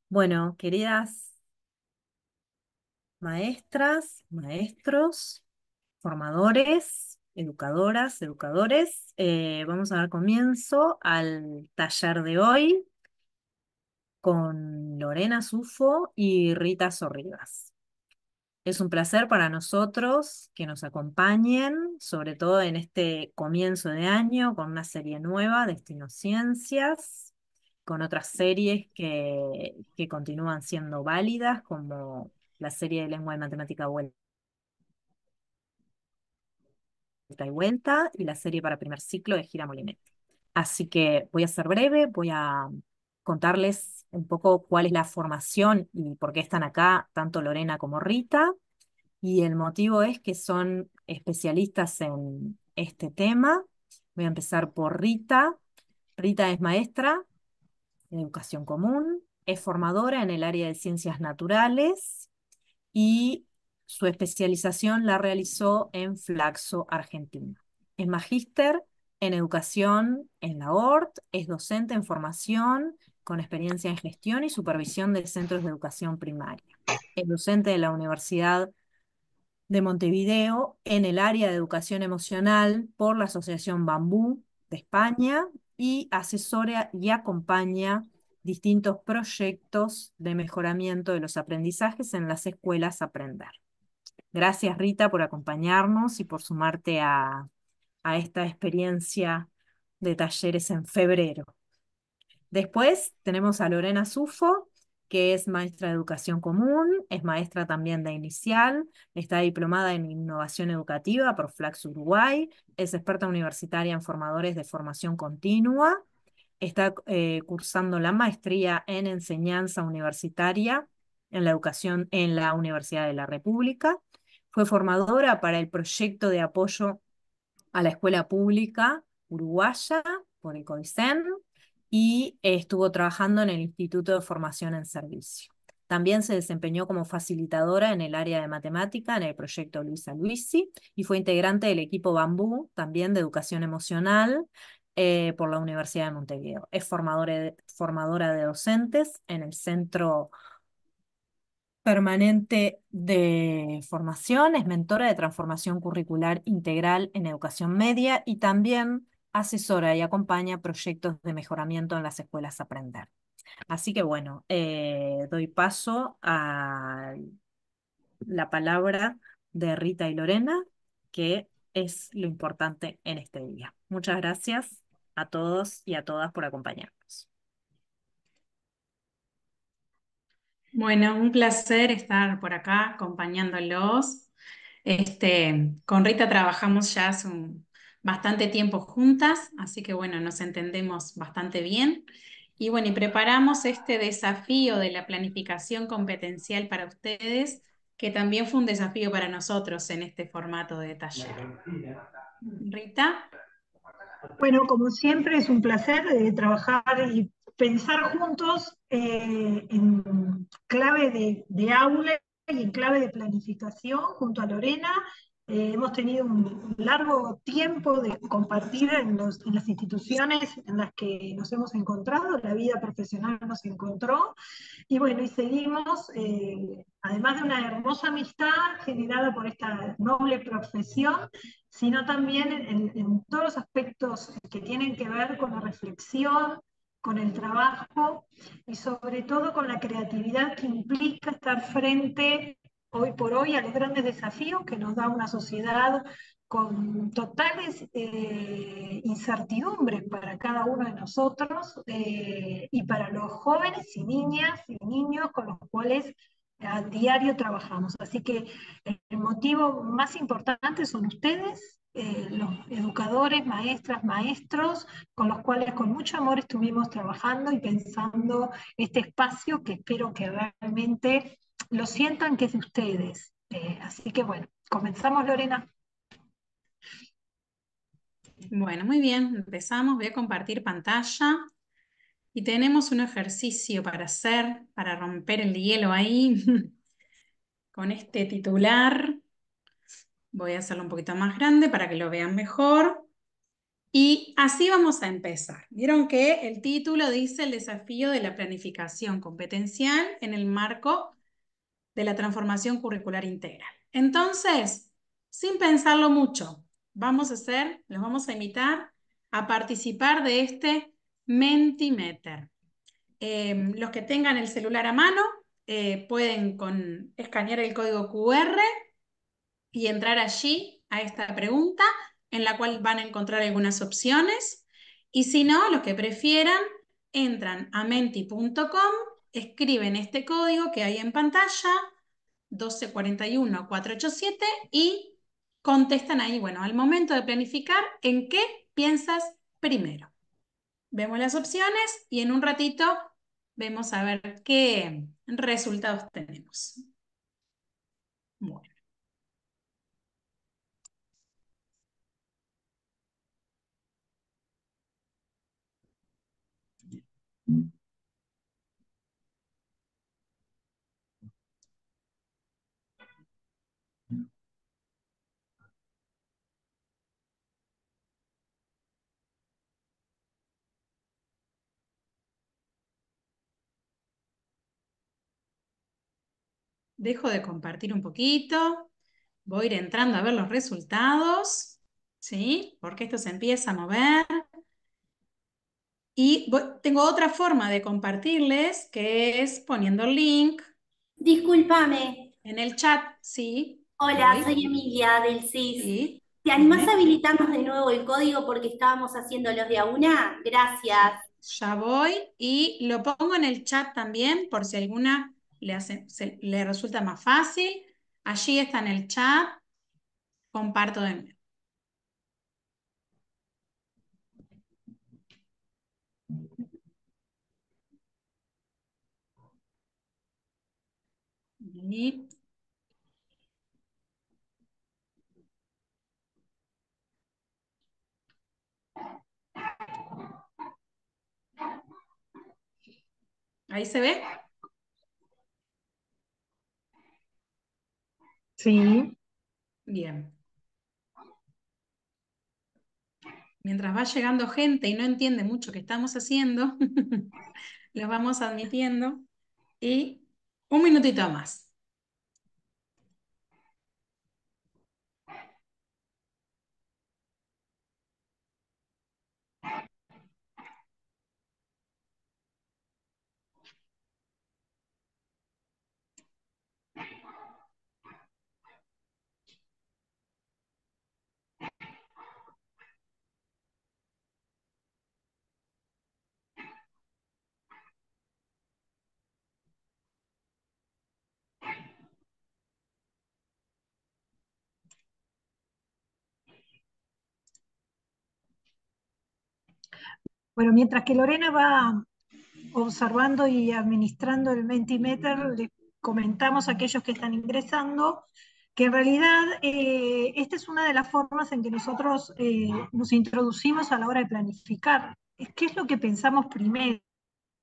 Bueno, queridas maestras, maestros, formadores, educadoras, educadores, vamos a dar comienzo al taller de hoy con Lorena Sufo y Rita Sorribas. Es un placer para nosotros que nos acompañen, sobre todo en este comienzo de año, con una serie nueva, Destino Ciencias, con otras series que continúan siendo válidas, como la serie de Lengua y Matemática Vuelta y Vuelta y la serie para primer ciclo de Gira Molinete. Así que voy a ser breve, voy a contarles un poco cuál es la formación y por qué están acá tanto Lorena como Rita. Y el motivo es que son especialistas en este tema. Voy a empezar por Rita. Rita es maestra en educación común, es formadora en el área de ciencias naturales y su especialización la realizó en Flaxo, Argentina. Es magíster en educación en la ORT, es docente en formación con experiencia en gestión y supervisión de centros de educación primaria. Es docente de la Universidad de Montevideo en el área de educación emocional por la Asociación Bambú de España y asesora y acompaña distintos proyectos de mejoramiento de los aprendizajes en las escuelas Aprender. Gracias, Rita, por acompañarnos y por sumarte a esta experiencia de talleres en febrero. Después tenemos a Lorena Sufo, que es maestra de educación común, es maestra también de inicial, está diplomada en innovación educativa por Flax Uruguay, es experta universitaria en formadores de formación continua, está cursando la maestría en enseñanza universitaria en la educación en la Universidad de la República, fue formadora para el proyecto de apoyo a la escuela pública uruguaya por el CODICEN y estuvo trabajando en el Instituto de Formación en Servicio. También se desempeñó como facilitadora en el área de matemática en el proyecto Luisa Luisi y fue integrante del equipo Bambú, también de educación emocional, por la Universidad de Montevideo. Es formadora de docentes en el Centro Permanente de Formación, es mentora de transformación curricular integral en educación media y también asesora y acompaña proyectos de mejoramiento en las escuelas Aprender. Así que bueno, doy paso a la palabra de Rita y Lorena, que es lo importante en este día. Muchas gracias a todos y a todas por acompañarnos. Bueno, un placer estar por acá acompañándolos. Con Rita trabajamos ya hace bastante tiempo juntas, así que bueno, nos entendemos bastante bien. Y bueno, y preparamos este desafío de la planificación competencial para ustedes, que también fue un desafío para nosotros en este formato de taller. Rita. Bueno, como siempre es un placer trabajar y pensar juntos en clave de aula y en clave de planificación junto a Lorena. Hemos tenido un largo tiempo de compartir en las instituciones en las que nos hemos encontrado, la vida profesional nos encontró, y bueno, y seguimos, además de una hermosa amistad generada por esta noble profesión, sino también en todos los aspectos que tienen que ver con la reflexión, con el trabajo y sobre todo con la creatividad que implica estar frente hoy por hoy a los grandes desafíos que nos da una sociedad con totales incertidumbres para cada uno de nosotros y para los jóvenes y niñas y niños con los cuales a diario trabajamos. Así que el motivo más importante son ustedes, los educadores, maestras, maestros, con los cuales con mucho amor estuvimos trabajando y pensando este espacio que espero que realmente lo sientan que es de ustedes. Así que bueno, comenzamos, Lorena. Bueno, muy bien, empezamos. Voy a compartir pantalla y tenemos un ejercicio para hacer, para romper el hielo ahí, con este titular. Voy a hacerlo un poquito más grande para que lo vean mejor. Y así vamos a empezar. Vieron que el título dice el desafío de la planificación competencial en el marco de la transformación curricular integral. Entonces, sin pensarlo mucho, los vamos a invitar a participar de este Mentimeter. Los que tengan el celular a mano pueden escanear el código QR y entrar allí a esta pregunta en la cual van a encontrar algunas opciones. Y si no, los que prefieran, entran a menti.com, escriben este código que hay en pantalla, 1241-487, y contestan ahí, bueno, al momento de planificar, ¿en qué piensas primero? Vemos las opciones y en un ratito vemos a ver qué resultados tenemos. Bueno. Dejo de compartir un poquito, voy a ir entrando a ver los resultados, ¿sí? Porque esto se empieza a mover. Y tengo otra forma de compartirles, que es poniendo el link Discúlpame. en el chat, ¿sí? Hola, Voy, soy Emilia del CIS. sí, ¿Te animás a dime. habilitarnos de nuevo el código porque estábamos haciendo los de a una? Gracias. Ya voy y lo pongo en el chat también por si alguna le resulta más fácil. Allí está en el chat, comparto de nuevo. Y ahí se ve. Sí. Bien. Mientras va llegando gente y no entiende mucho qué estamos haciendo, los vamos admitiendo. Y un minutito más. Bueno, mientras que Lorena va observando y administrando el Mentimeter, le comentamos a aquellos que están ingresando que en realidad esta es una de las formas en que nosotros nos introducimos a la hora de planificar. ¿Qué es lo que pensamos primero?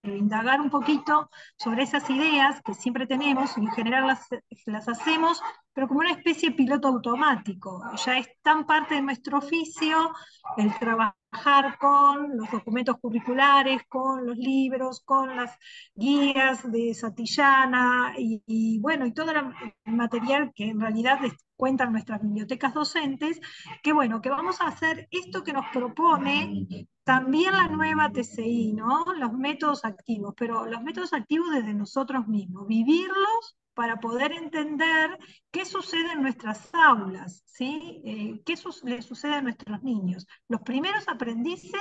Indagar un poquito sobre esas ideas que siempre tenemos, y en general las hacemos, pero como una especie de piloto automático. Ya es tan parte de nuestro oficio el trabajar con los documentos curriculares, con los libros, con las guías de Satillana y bueno, y todo el material que en realidad cuentan nuestras bibliotecas docentes, que bueno, que vamos a hacer esto que nos propone también la nueva TCI, ¿no? Los métodos activos, pero los métodos activos desde nosotros mismos, vivirlos para poder entender qué sucede en nuestras aulas, ¿sí? ¿Qué le sucede a nuestros niños? Los primeros aprendices,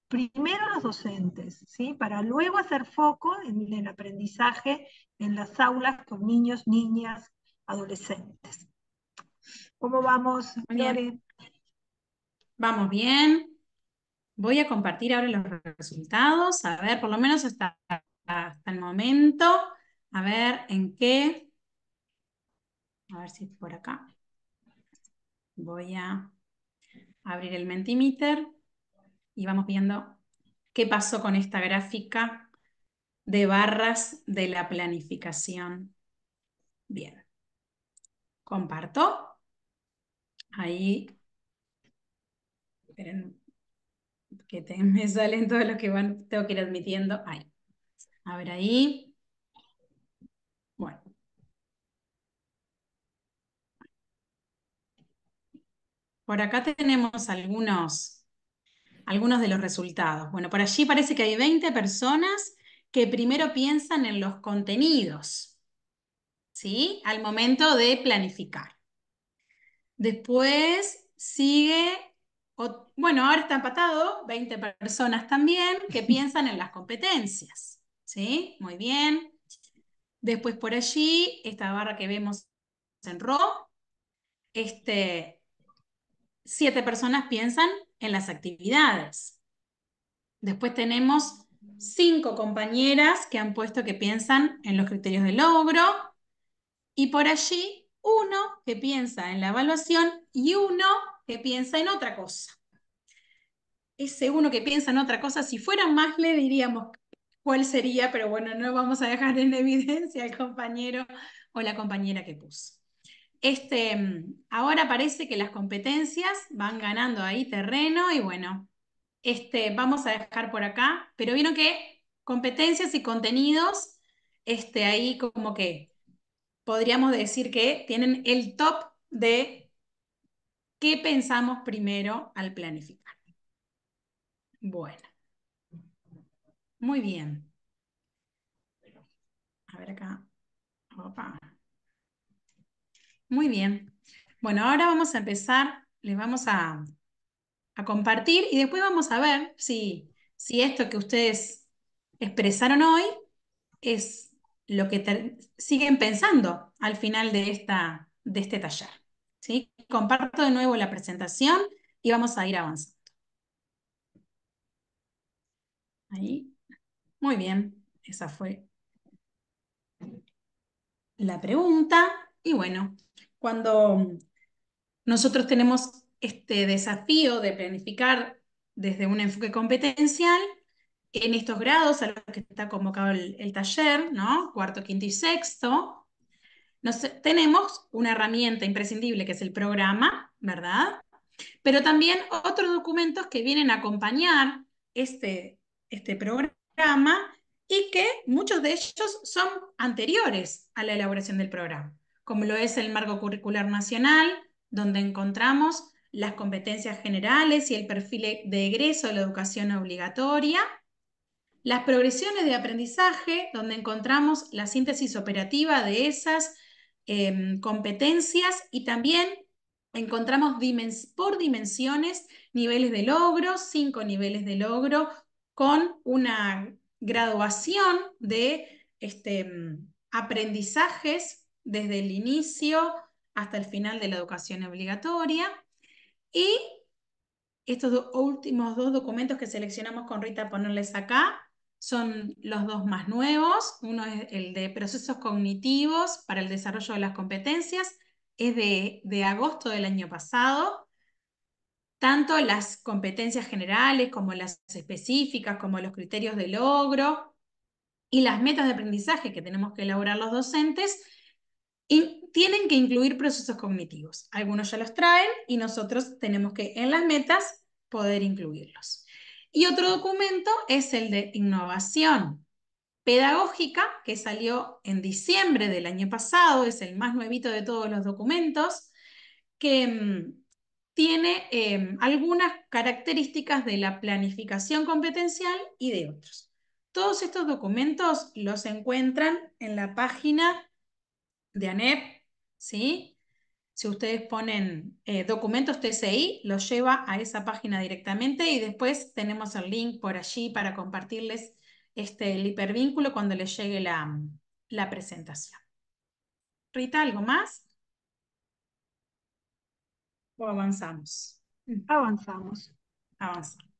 primero los docentes, ¿sí? Para luego hacer foco en el aprendizaje en las aulas con niños, niñas, adolescentes. ¿Cómo vamos, Muy Lore? bien. Vamos bien. Voy a compartir ahora los resultados, a ver, por lo menos hasta el momento, a ver en qué, a ver si es por acá. Voy a abrir el Mentimeter y vamos viendo qué pasó con esta gráfica de barras de la planificación. Bien, comparto. Ahí, esperen, me salen todos los que tengo que ir admitiendo. Ahí. A ver ahí. Bueno. Por acá tenemos algunos de los resultados. Bueno, por allí parece que hay 20 personas que primero piensan en los contenidos, ¿sí? Al momento de planificar. Después sigue, bueno, ahora está empatado, 20 personas también que piensan en las competencias, ¿sí? Muy bien. Después por allí, esta barra que vemos en rojo, 7 personas piensan en las actividades. Después tenemos 5 compañeras que han puesto que piensan en los criterios de logro. Y por allí, uno que piensa en la evaluación y uno que piensa en otra cosa. Ese uno que piensa en otra cosa, si fuera más, le diríamos cuál sería, pero bueno, no vamos a dejar en evidencia al compañero o la compañera que puso. Ahora parece que las competencias van ganando ahí terreno y bueno, vamos a dejar por acá, pero vieron que competencias y contenidos, ahí como que podríamos decir que tienen el top de qué pensamos primero al planificar. Bueno, muy bien. A ver acá. Opa. Muy bien. Bueno, ahora vamos a empezar, les vamos a compartir y después vamos a ver si esto que ustedes expresaron hoy es lo que siguen pensando al final de este taller. ¿Sí? Comparto de nuevo la presentación y vamos a ir avanzando. Ahí. Muy bien. Esa fue la pregunta. Y bueno, cuando nosotros tenemos este desafío de planificar desde un enfoque competencial, en estos grados a los que está convocado el taller, ¿no? Cuarto, quinto y sexto, tenemos una herramienta imprescindible que es el programa, ¿verdad? Pero también otros documentos que vienen a acompañar este programa y que muchos de ellos son anteriores a la elaboración del programa, como lo es el Marco Curricular Nacional, donde encontramos las competencias generales y el perfil de egreso de la educación obligatoria, las progresiones de aprendizaje, donde encontramos la síntesis operativa de esas competencias y también encontramos por dimensiones niveles de logro, 5 niveles de logro con una graduación de aprendizajes desde el inicio hasta el final de la educación obligatoria. Y estos últimos 2 documentos que seleccionamos con Rita ponerles acá son los 2 más nuevos. Uno es el de procesos cognitivos para el desarrollo de las competencias, es de agosto del año pasado. Tanto las competencias generales como las específicas, como los criterios de logro y las metas de aprendizaje que tenemos que elaborar los docentes, y tienen que incluir procesos cognitivos. Algunos ya los traen y nosotros tenemos que en las metas poder incluirlos. Y otro documento es el de innovación pedagógica, que salió en diciembre del año pasado, es el más nuevito de todos los documentos, que tiene algunas características de la planificación competencial y de otros. Todos estos documentos los encuentran en la página de ANEP, ¿sí? Si ustedes ponen documentos TCI, los lleva a esa página directamente y después tenemos el link por allí para compartirles el hipervínculo cuando les llegue la presentación. Rita, ¿algo más? ¿O avanzamos? Avanzamos. Avanzamos.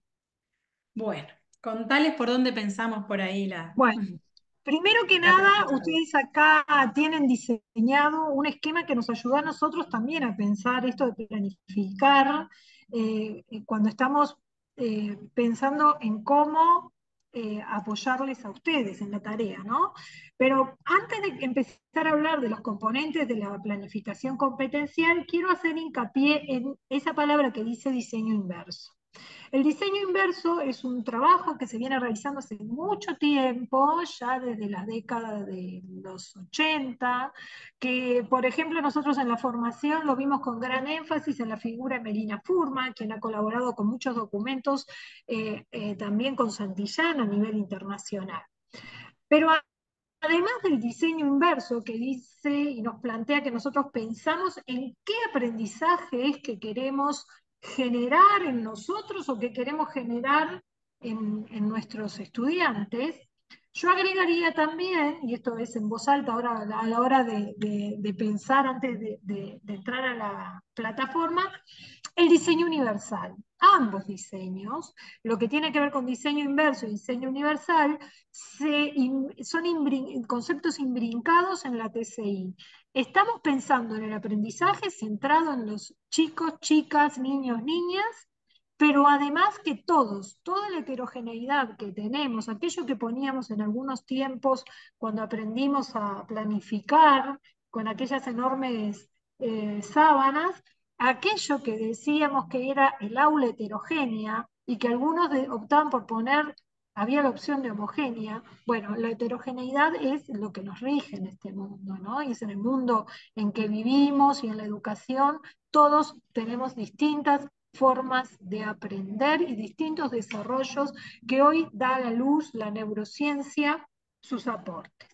Bueno, contales por dónde pensamos por ahí Bueno, primero que la nada, pregunta. ustedes acá tienen diseñado un esquema que nos ayuda a nosotros también a pensar esto de planificar, cuando estamos pensando en cómo apoyarles a ustedes en la tarea, ¿no? Pero antes de empezar a hablar de los componentes de la planificación competencial, quiero hacer hincapié en esa palabra que dice diseño inverso. El diseño inverso es un trabajo que se viene realizando hace mucho tiempo, ya desde la década de los 80, que por ejemplo nosotros en la formación lo vimos con gran énfasis en la figura de Melina Furman, quien ha colaborado con muchos documentos, también con Santillán a nivel internacional. Pero además del diseño inverso que dice y nos plantea que nosotros pensamos en qué aprendizaje es que queremos generar en nosotros o que queremos generar en nuestros estudiantes, yo agregaría también, y esto es en voz alta ahora a la hora de pensar antes de entrar a la plataforma, el diseño universal. Ambos diseños, lo que tiene que ver con diseño inverso y diseño universal, son conceptos imbrincados en la TCI. Estamos pensando en el aprendizaje centrado en los chicos, chicas, niños, niñas, pero además que toda la heterogeneidad que tenemos, aquello que poníamos en algunos tiempos cuando aprendimos a planificar con aquellas enormes sábanas, aquello que decíamos que era el aula heterogénea y que algunos optaban por poner, había la opción de homogénea. Bueno, la heterogeneidad es lo que nos rige en este mundo, ¿no? Y es en el mundo en que vivimos y en la educación, todos tenemos distintas formas de aprender y distintos desarrollos que hoy da a la luz la neurociencia sus aportes.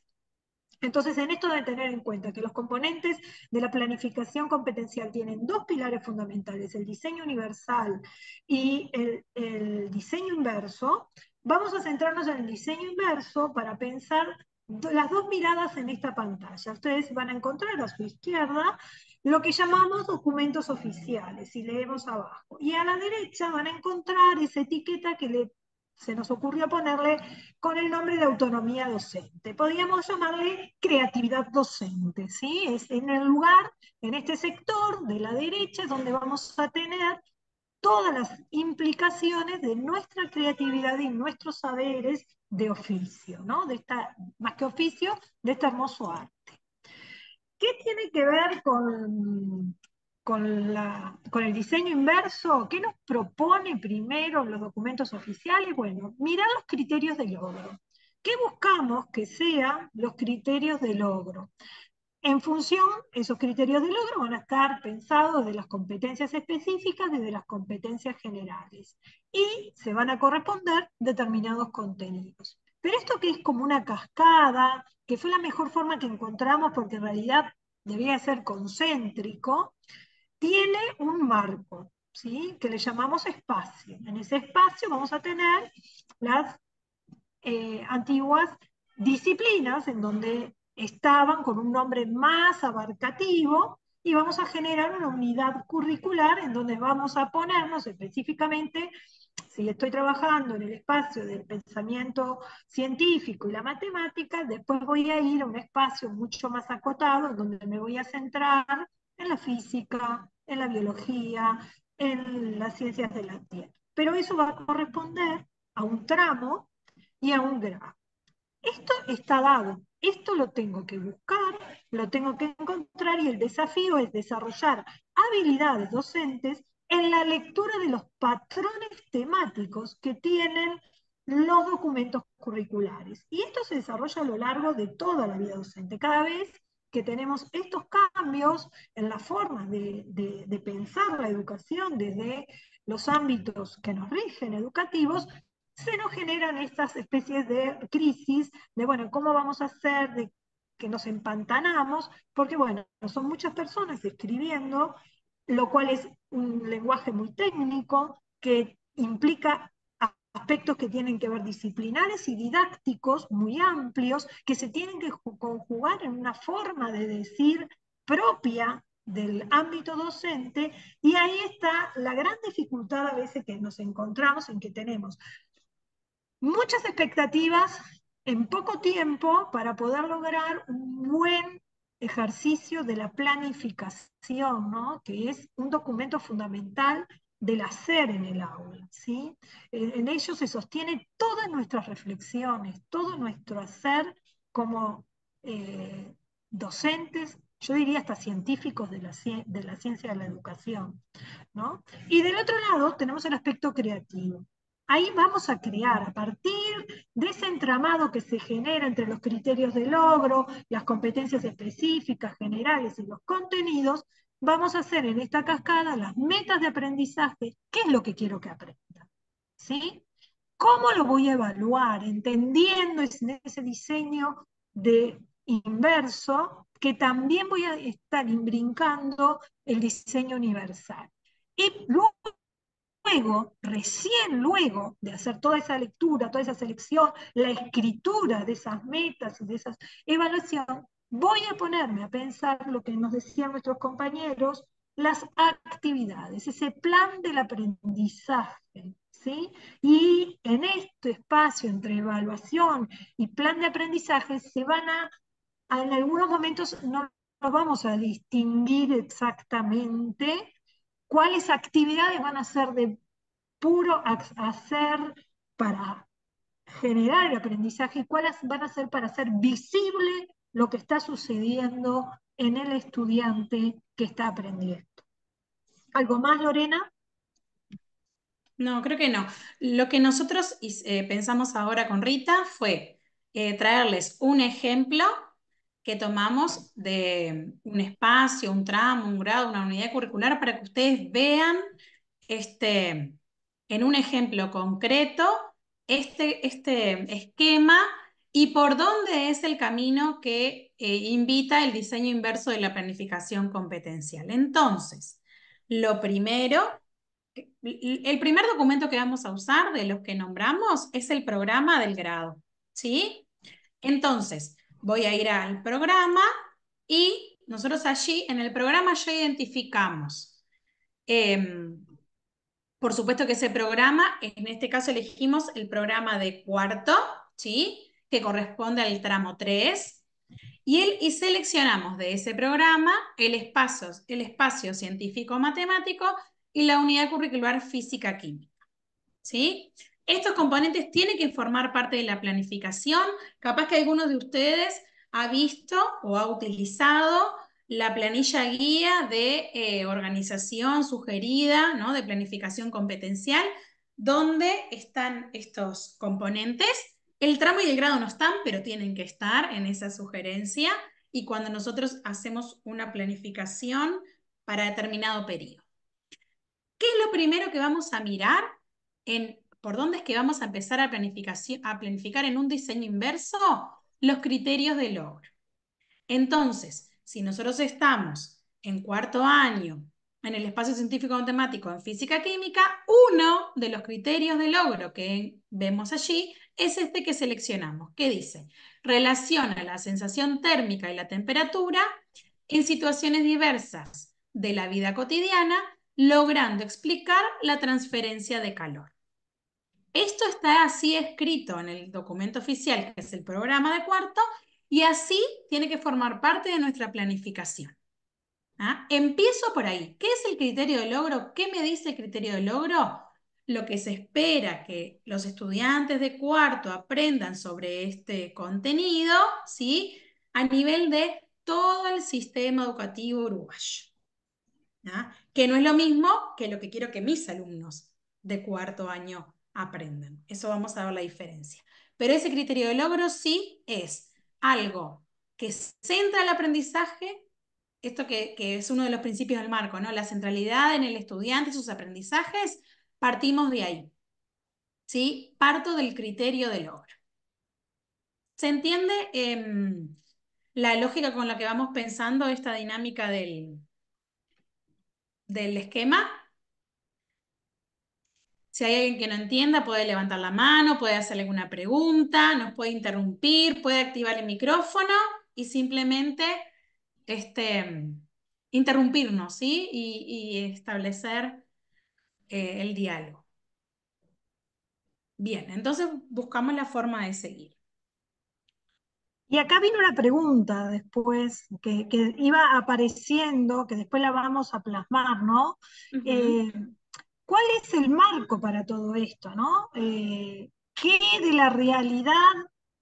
Entonces, en esto de tener en cuenta que los componentes de la planificación competencial tienen dos pilares fundamentales, el diseño universal y el diseño inverso, vamos a centrarnos en el diseño inverso para pensar las dos miradas en esta pantalla. Ustedes van a encontrar a su izquierda lo que llamamos documentos oficiales, y leemos abajo. Y a la derecha van a encontrar esa etiqueta que se nos ocurrió ponerle con el nombre de autonomía docente. Podríamos llamarle creatividad docente, ¿sí? Es en el lugar, en este sector de la derecha, donde vamos a tener todas las implicaciones de nuestra creatividad y nuestros saberes de oficio, ¿no? De esta, más que oficio, de este hermoso arte. ¿Qué tiene que ver con el diseño inverso? ¿Qué nos propone primero los documentos oficiales? Bueno, mirar los criterios de logro. ¿Qué buscamos que sean los criterios de logro? En función, esos criterios de logro van a estar pensados de las competencias específicas y de las competencias generales. Y se van a corresponder determinados contenidos. Pero esto que es como una cascada, que fue la mejor forma que encontramos porque en realidad debía ser concéntrico, tiene un marco, ¿sí? Que le llamamos espacio. En ese espacio vamos a tener las antiguas disciplinas en donde estaban con un nombre más abarcativo, y vamos a generar una unidad curricular en donde vamos a ponernos específicamente, si estoy trabajando en el espacio del pensamiento científico y la matemática, después voy a ir a un espacio mucho más acotado en donde me voy a centrar en la física, en la biología, en las ciencias de la Tierra. Pero eso va a corresponder a un tramo y a un grafo. Esto está dado, esto lo tengo que buscar, lo tengo que encontrar, y el desafío es desarrollar habilidades docentes en la lectura de los patrones temáticos que tienen los documentos curriculares. Y esto se desarrolla a lo largo de toda la vida docente. Cada vez que tenemos estos cambios en la forma de pensar la educación desde los ámbitos que nos rigen educativos, se nos generan estas especies de crisis de, bueno, ¿cómo vamos a hacer? De que nos empantanamos, porque, bueno, son muchas personas escribiendo, lo cual es un lenguaje muy técnico que implica aspectos que tienen que ver disciplinares y didácticos muy amplios, que se tienen que conjugar en una forma de decir propia del ámbito docente, y ahí está la gran dificultad a veces que nos encontramos, en que tenemos muchas expectativas en poco tiempo para poder lograr un buen ejercicio de la planificación, ¿no? Que es un documento fundamental del hacer en el aula, ¿sí? En ello se sostiene todas nuestras reflexiones, todo nuestro hacer como docentes, yo diría hasta científicos de la ciencia de la educación, ¿no? Y del otro lado tenemos el aspecto creativo. Ahí vamos a crear, a partir de ese entramado que se genera entre los criterios de logro, las competencias específicas, generales y los contenidos, vamos a hacer en esta cascada las metas de aprendizaje. ¿Qué es lo que quiero que aprenda? ¿Sí? ¿Cómo lo voy a evaluar? Entendiendo ese diseño de inverso, que también voy a estar imbrincando el diseño universal. Y recién luego de hacer toda esa lectura, toda esa selección, la escritura de esas metas y de esa evaluación, voy a ponerme a pensar lo que nos decían nuestros compañeros, las actividades, ese plan del aprendizaje, ¿sí? Y en este espacio entre evaluación y plan de aprendizaje se van en algunos momentos no lo vamos a distinguir exactamente cuáles actividades van a ser de puro hacer para generar el aprendizaje y cuáles van a ser para hacer visible lo que está sucediendo en el estudiante que está aprendiendo. ¿Algo más, Lorena? No, creo que no. Lo que nosotros pensamos ahora con Rita fue traerles un ejemplo que tomamos de un espacio, un tramo, un grado, una unidad curricular para que ustedes vean en un ejemplo concreto este esquema y por dónde es el camino que invita el diseño inverso de la planificación competencial. Entonces, lo primero, el primer documento que vamos a usar de los que nombramos es el programa del grado, ¿sí? Entonces, voy a ir al programa y nosotros allí en el programa ya identificamos. Por supuesto que ese programa, en este caso elegimos el programa de cuarto, ¿sí? Que corresponde al tramo 3. Y seleccionamos de ese programa el espacio científico-matemático y la unidad curricular física-química, ¿sí? Estos componentes tienen que formar parte de la planificación. Capaz que alguno de ustedes ha visto o ha utilizado la planilla guía de organización sugerida, ¿no? De planificación competencial, donde están estos componentes. El tramo y el grado no están, pero tienen que estar en esa sugerencia y cuando nosotros hacemos una planificación para determinado periodo. ¿Qué es lo primero que vamos a mirar? ¿Por dónde es que vamos a empezar a planificar en un diseño inverso? Los criterios de logro. Entonces, si nosotros estamos en cuarto año en el espacio científico matemático en física química, uno de los criterios de logro que vemos allí es este que seleccionamos, que dice, relaciona la sensación térmica y la temperatura en situaciones diversas de la vida cotidiana, logrando explicar la transferencia de calor. Esto está así escrito en el documento oficial, que es el programa de cuarto, y así tiene que formar parte de nuestra planificación. ¿Ah? Empiezo por ahí. ¿Qué es el criterio de logro? ¿Qué me dice el criterio de logro? Lo que se espera que los estudiantes de cuarto aprendan sobre este contenido, ¿sí? A nivel de todo el sistema educativo uruguayo. ¿Ah? Que no es lo mismo que lo que quiero que mis alumnos de cuarto año aprendan. Eso vamos a ver la diferencia. Pero ese criterio de logro sí es algo que centra el aprendizaje, esto que es uno de los principios del marco, ¿no? La centralidad en el estudiante y sus aprendizajes, partimos de ahí. ¿Sí? Parto del criterio de logro. ¿Se entiende la lógica con la que vamos pensando esta dinámica del esquema? Si hay alguien que no entienda, puede levantar la mano, puede hacerle alguna pregunta, nos puede interrumpir, puede activar el micrófono y simplemente interrumpirnos, ¿sí? Y establecer el diálogo. Bien, entonces buscamos la forma de seguir. Y acá vino una pregunta después que iba apareciendo, que después la vamos a plasmar, ¿no? ¿Cuál es el marco para todo esto, no? ¿Qué de la realidad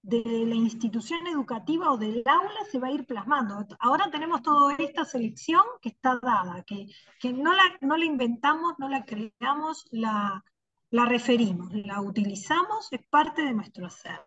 de la institución educativa o del aula se va a ir plasmando. Ahora tenemos toda esta selección que está dada, que no la inventamos, no la creamos, la referimos, la utilizamos, es parte de nuestro hacer.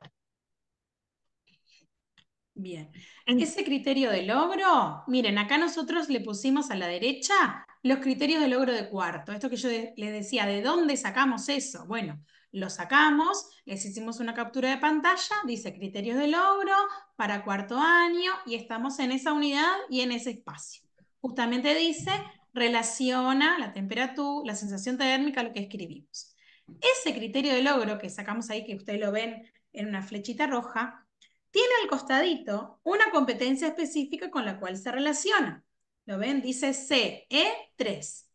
Bien. Ese criterio de logro, miren, acá nosotros le pusimos a la derecha los criterios de logro de cuarto. Esto que yo les decía, ¿de dónde sacamos eso? Bueno, lo sacamos, les hicimos una captura de pantalla, dice criterios de logro para cuarto año y estamos en esa unidad y en ese espacio. Justamente dice, relaciona la temperatura, la sensación térmica, lo que escribimos. Ese criterio de logro que sacamos ahí, que ustedes lo ven en una flechita roja, tiene al costadito una competencia específica con la cual se relaciona. ¿Lo ven? Dice CE3.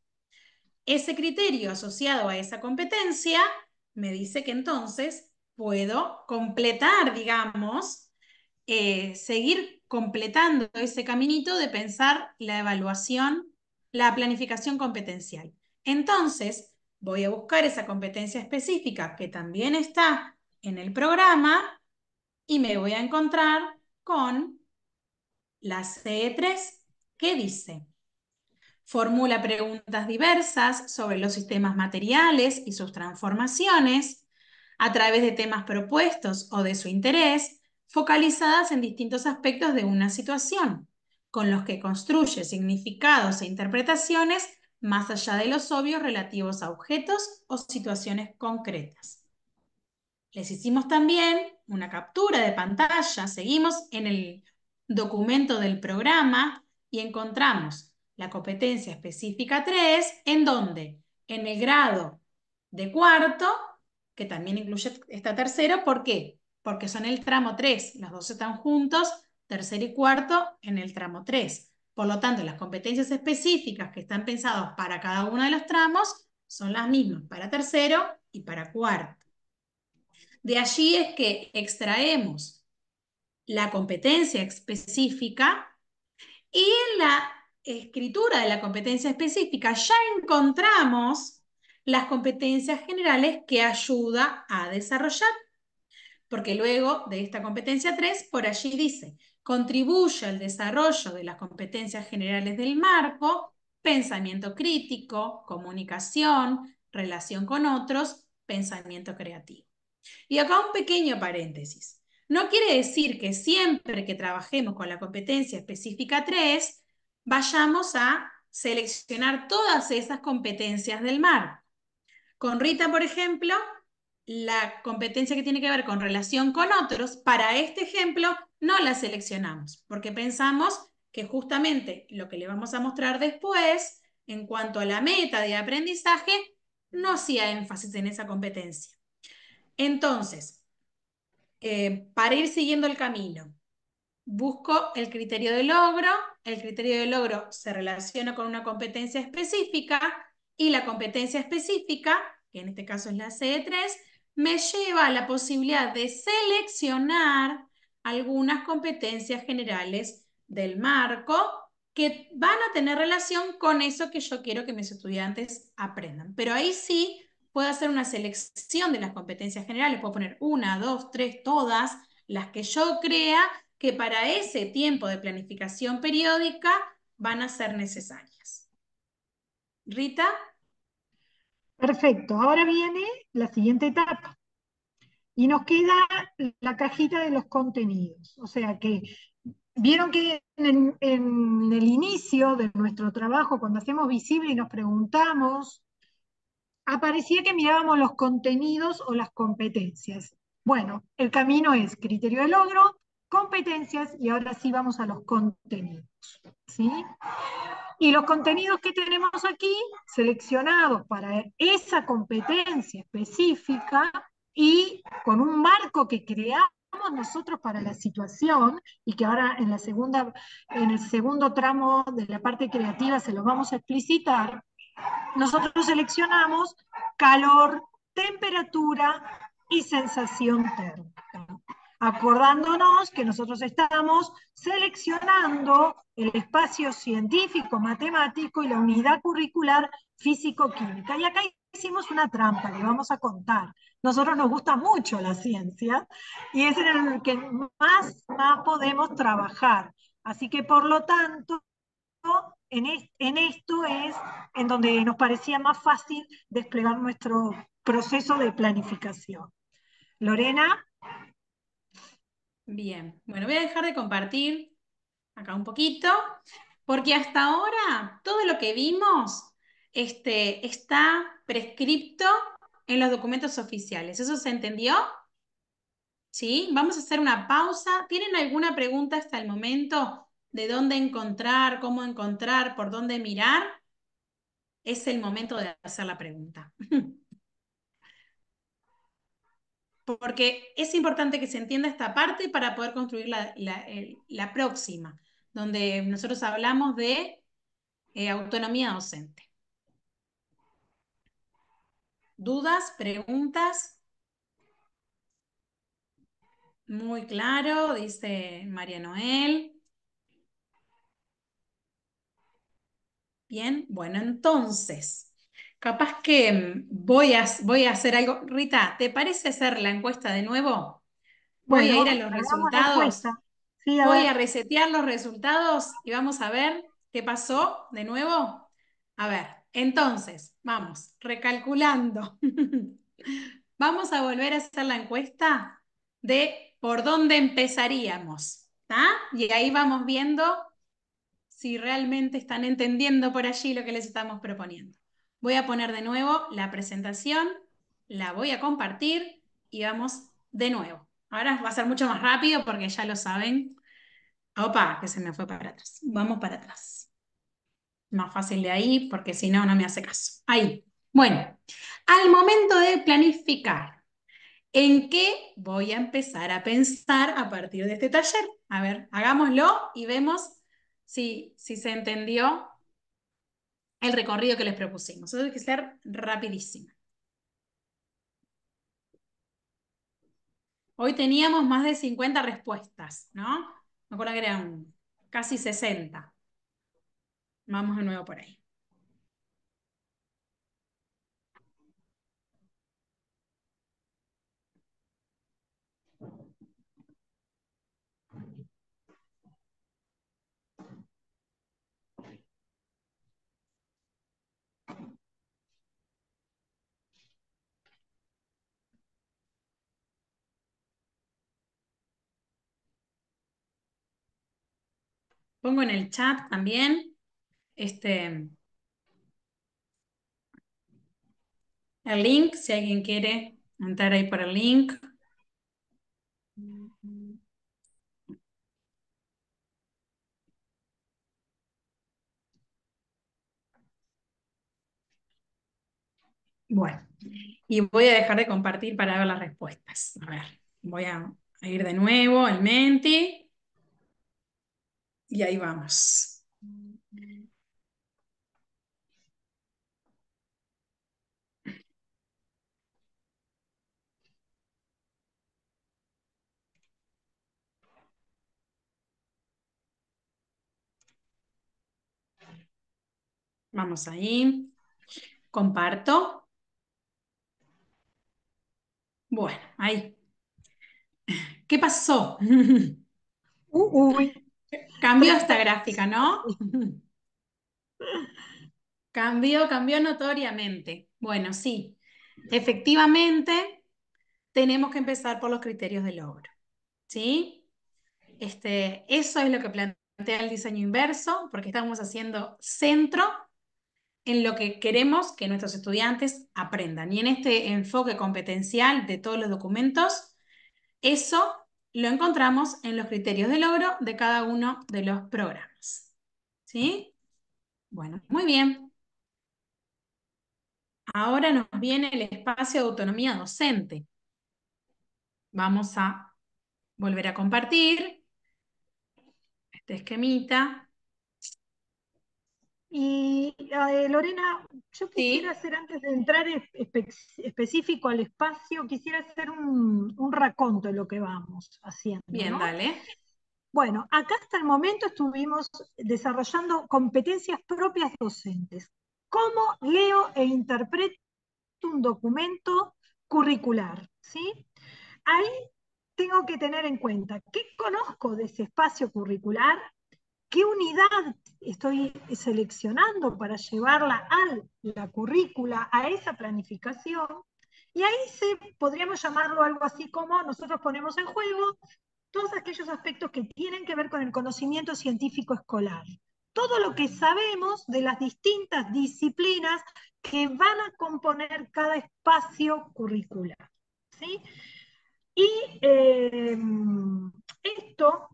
Ese criterio asociado a esa competencia me dice que entonces puedo completar, digamos, seguir completando ese caminito de pensar la evaluación, la planificación competencial. Entonces, voy a buscar esa competencia específica que también está en el programa y me voy a encontrar con la CE3, que dice: formula preguntas diversas sobre los sistemas materiales y sus transformaciones a través de temas propuestos o de su interés, focalizadas en distintos aspectos de una situación, con los que construye significados e interpretaciones más allá de los obvios relativos a objetos o situaciones concretas. Les hicimos también una captura de pantalla, seguimos en el documento del programa y encontramos la competencia específica 3, en donde en el grado de cuarto, que también incluye esta tercero, ¿por qué? Porque son el tramo 3, los dos están juntos, tercero y cuarto en el tramo 3. Por lo tanto, las competencias específicas que están pensadas para cada uno de los tramos son las mismas para tercero y para cuarto. De allí es que extraemos la competencia específica y en la escritura de la competencia específica ya encontramos las competencias generales que ayuda a desarrollar. Porque luego de esta competencia 3, por allí dice, contribuye al desarrollo de las competencias generales del marco, pensamiento crítico, comunicación, relación con otros, pensamiento creativo. Y acá un pequeño paréntesis. No quiere decir que siempre que trabajemos con la competencia específica 3, vayamos a seleccionar todas esas competencias del marco. Con Rita, por ejemplo, la competencia que tiene que ver con relación con otros, para este ejemplo no la seleccionamos, porque pensamos que justamente lo que le vamos a mostrar después, en cuanto a la meta de aprendizaje, no hacía énfasis en esa competencia. Entonces, para ir siguiendo el camino, busco el criterio de logro se relaciona con una competencia específica y la competencia específica, que en este caso es la CE3, me lleva a la posibilidad de seleccionar algunas competencias generales del marco que van a tener relación con eso que yo quiero que mis estudiantes aprendan. Pero ahí sí puedo hacer una selección de las competencias generales, puedo poner 1, 2, 3, todas las que yo crea que para ese tiempo de planificación periódica van a ser necesarias. Rita. Perfecto, ahora viene la siguiente etapa. Y nos queda la cajita de los contenidos. O sea que, vieron que en el inicio de nuestro trabajo, cuando hacemos visible y nos preguntamos, aparecía que mirábamos los contenidos o las competencias. Bueno, el camino es criterio de logro, competencias, y ahora sí vamos a los contenidos. ¿Sí? Y los contenidos que tenemos aquí, seleccionados para esa competencia específica y con un marco que creamos nosotros para la situación, y que ahora en el segundo tramo de la parte creativa se los vamos a explicitar, nosotros seleccionamos calor, temperatura y sensación térmica, acordándonos que nosotros estamos seleccionando el espacio científico, matemático y la unidad curricular físico-química. Y acá hicimos una trampa, le vamos a contar. nosotros nos gusta mucho la ciencia y es en el que más podemos trabajar. Así que por lo tanto, en esto es en donde nos parecía más fácil desplegar nuestro proceso de planificación. Lorena, Bien, bueno, voy a dejar de compartir acá un poquito, porque hasta ahora todo lo que vimos está prescripto en los documentos oficiales. ¿Eso se entendió? ¿Sí? Vamos a hacer una pausa. ¿Tienen alguna pregunta hasta el momento de dónde encontrar, cómo encontrar, por dónde mirar? Es el momento de hacer la pregunta. Porque es importante que se entienda esta parte para poder construir la próxima, donde nosotros hablamos de autonomía docente. ¿Dudas? ¿Preguntas? Muy claro, dice María Noel. Bien, bueno, entonces, capaz que voy a hacer algo. Rita, ¿te parece hacer la encuesta de nuevo? Voy a ir a bueno, los hagamos la resultados. encuesta. Sí, a Voy ver. a resetear los resultados y vamos a ver qué pasó de nuevo. A ver, entonces, vamos, recalculando. Vamos a volver a hacer la encuesta de por dónde empezaríamos, ¿tá? Y ahí vamos viendo si realmente están entendiendo por allí lo que les estamos proponiendo. Voy a poner de nuevo la presentación, la voy a compartir y vamos de nuevo. Ahora va a ser mucho más rápido porque ya lo saben. Opa, que se me fue para atrás. Vamos para atrás. Más fácil de ahí porque si no, no me hace caso. Ahí. Bueno, al momento de planificar, ¿en qué voy a empezar a pensar a partir de este taller? A ver, hagámoslo y vemos si se entendió el recorrido que les propusimos. Eso tiene que ser rapidísimo. Hoy teníamos más de 50 respuestas, ¿no? Me acuerdo que eran casi 60. Vamos de nuevo por ahí. Pongo en el chat también el link, si alguien quiere entrar ahí por el link. Bueno, y voy a dejar de compartir para ver las respuestas. A ver, voy a ir de nuevo al Menti. Y ahí vamos. Vamos ahí. Comparto. Bueno, ahí. ¿Qué pasó? Uy, Cambió esta 30. gráfica, ¿no? Cambió notoriamente. Bueno, sí. Efectivamente, tenemos que empezar por los criterios de logro. ¿Sí? Eso es lo que plantea el diseño inverso, porque estamos haciendo centro en lo que queremos que nuestros estudiantes aprendan. Y en este enfoque competencial de todos los documentos, eso lo encontramos en los criterios de logro de cada uno de los programas. ¿Sí? Bueno, muy bien. Ahora nos viene el espacio de autonomía docente. Vamos a volver a compartir este esquemita. Y Lorena, yo quisiera Sí, hacer, antes de entrar específico al espacio, quisiera hacer un raconto de lo que vamos haciendo, bien, ¿no? dale. Bueno, acá hasta el momento estuvimos desarrollando competencias propias docentes. ¿Cómo leo e interpreto un documento curricular, ¿sí? Ahí tengo que tener en cuenta qué conozco de ese espacio curricular, qué unidad estoy seleccionando para llevarla a la currícula, a esa planificación, y ahí podríamos llamarlo algo así como nosotros ponemos en juego todos aquellos aspectos que tienen que ver con el conocimiento científico escolar. Todo lo que sabemos de las distintas disciplinas que van a componer cada espacio curricular, ¿sí? Y esto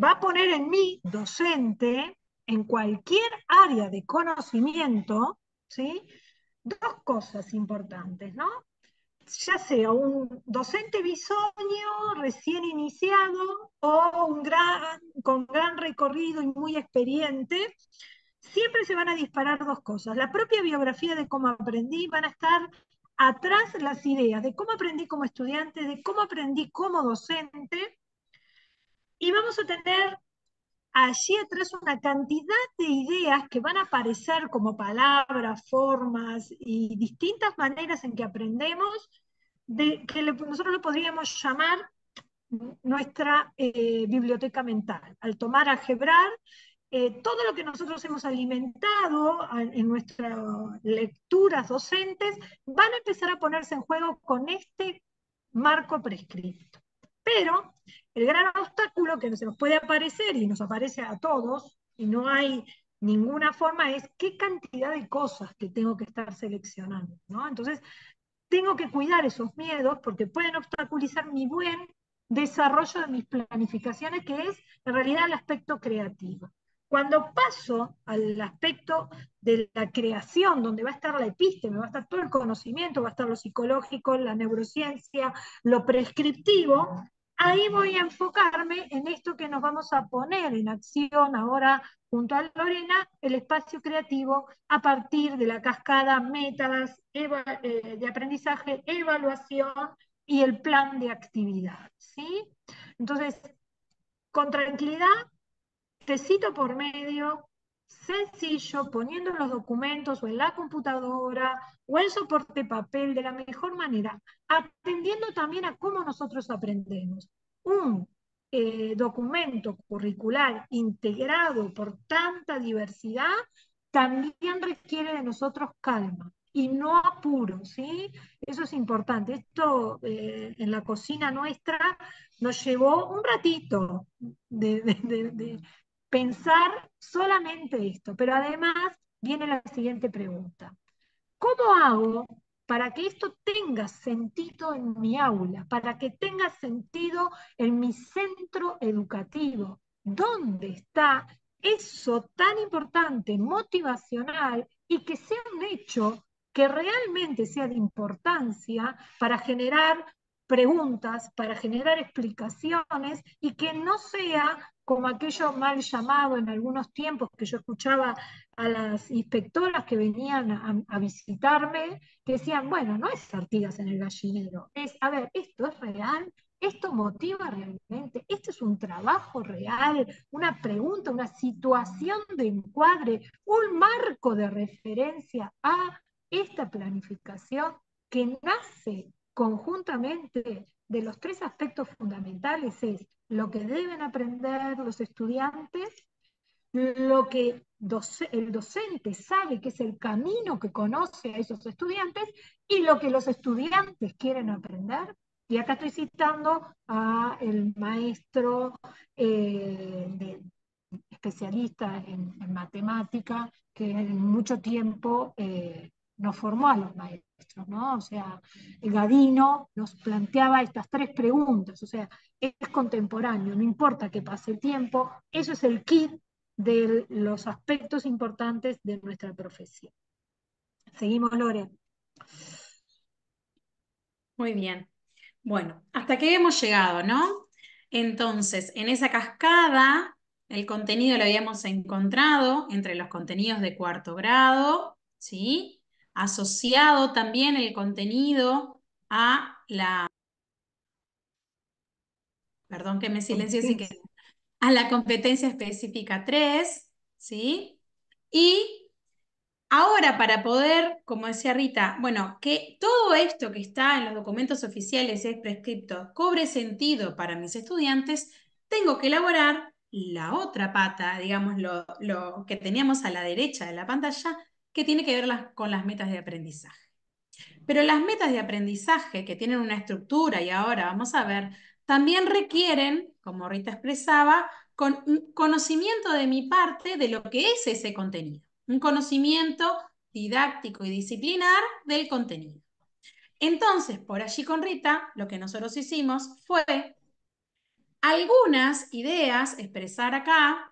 va a poner en mí, docente, en cualquier área de conocimiento, ¿sí? Dos cosas importantes, ¿no? Ya sea un docente bisoño recién iniciado o con gran recorrido y muy experiente, siempre se van a disparar dos cosas. La propia biografía de cómo aprendí, van a estar atrás las ideas de cómo aprendí como estudiante, de cómo aprendí como docente, y vamos a tener allí atrás una cantidad de ideas que van a aparecer como palabras, formas y distintas maneras en que aprendemos, nosotros lo podríamos llamar nuestra biblioteca mental. Al tomar algebrar, todo lo que nosotros hemos alimentado en nuestras lecturas docentes van a empezar a ponerse en juego con este marco prescripto. Pero el gran obstáculo que se nos puede aparecer y nos aparece a todos, y no hay ninguna forma, es qué cantidad de cosas que tengo que estar seleccionando, ¿no? Entonces, tengo que cuidar esos miedos porque pueden obstaculizar mi buen desarrollo de mis planificaciones, que es en realidad el aspecto creativo. Cuando paso al aspecto de la creación, donde va a estar la epísteme, va a estar todo el conocimiento, va a estar lo psicológico, la neurociencia, lo prescriptivo, ahí voy a enfocarme en esto que nos vamos a poner en acción ahora junto a Lorena, el espacio creativo a partir de la cascada métodos de aprendizaje, evaluación y el plan de actividad, ¿sí? Entonces, con tranquilidad, tecito por medio, sencillo, poniendo los documentos o en la computadora o en soporte papel de la mejor manera, atendiendo también a cómo nosotros aprendemos. Un documento curricular integrado por tanta diversidad también requiere de nosotros calma y no apuro, ¿sí? Eso es importante. Esto en la cocina nuestra nos llevó un ratito de pensar solamente esto, pero además viene la siguiente pregunta. ¿Cómo hago para que esto tenga sentido en mi aula, para que tenga sentido en mi centro educativo? ¿Dónde está eso tan importante, motivacional, y que sea un hecho que realmente sea de importancia para generar preguntas, para generar explicaciones y que no sea como aquello mal llamado en algunos tiempos que yo escuchaba a las inspectoras que venían a visitarme, que decían, bueno, no es Artigas en el gallinero, es, a ver, esto es real, esto motiva realmente, esto es un trabajo real, una pregunta, una situación de encuadre, un marco de referencia a esta planificación que nace conjuntamente de los tres aspectos fundamentales, es lo que deben aprender los estudiantes, lo que el docente sabe que es el camino que conoce a esos estudiantes y lo que los estudiantes quieren aprender. Y acá estoy citando al maestro especialista en matemática que en mucho tiempo nos formó a los maestros, ¿no? O sea, Gadino nos planteaba estas tres preguntas, o sea, es contemporáneo, no importa que pase el tiempo, eso es el kit de los aspectos importantes de nuestra profesión. Seguimos, Lore. Muy bien. Bueno, hasta que hemos llegado, ¿no? Entonces, en esa cascada, el contenido lo habíamos encontrado entre los contenidos de cuarto grado, ¿sí? Asociado también el contenido a la, perdón que me silencio, así que a la competencia específica 3, ¿sí? Y Ahora, para poder, como decía Rita, bueno, que todo esto que está en los documentos oficiales es prescripto, cobre sentido para mis estudiantes, tengo que elaborar la otra pata, digamos, lo que teníamos a la derecha de la pantalla, que tiene que ver con las metas de aprendizaje. Pero las metas de aprendizaje, que tienen una estructura y ahora vamos a ver, también requieren, como Rita expresaba, con un conocimiento de mi parte de lo que es ese contenido, un conocimiento didáctico y disciplinar del contenido. Entonces, por allí con Rita, lo que nosotros hicimos fue algunas ideas, expresar acá,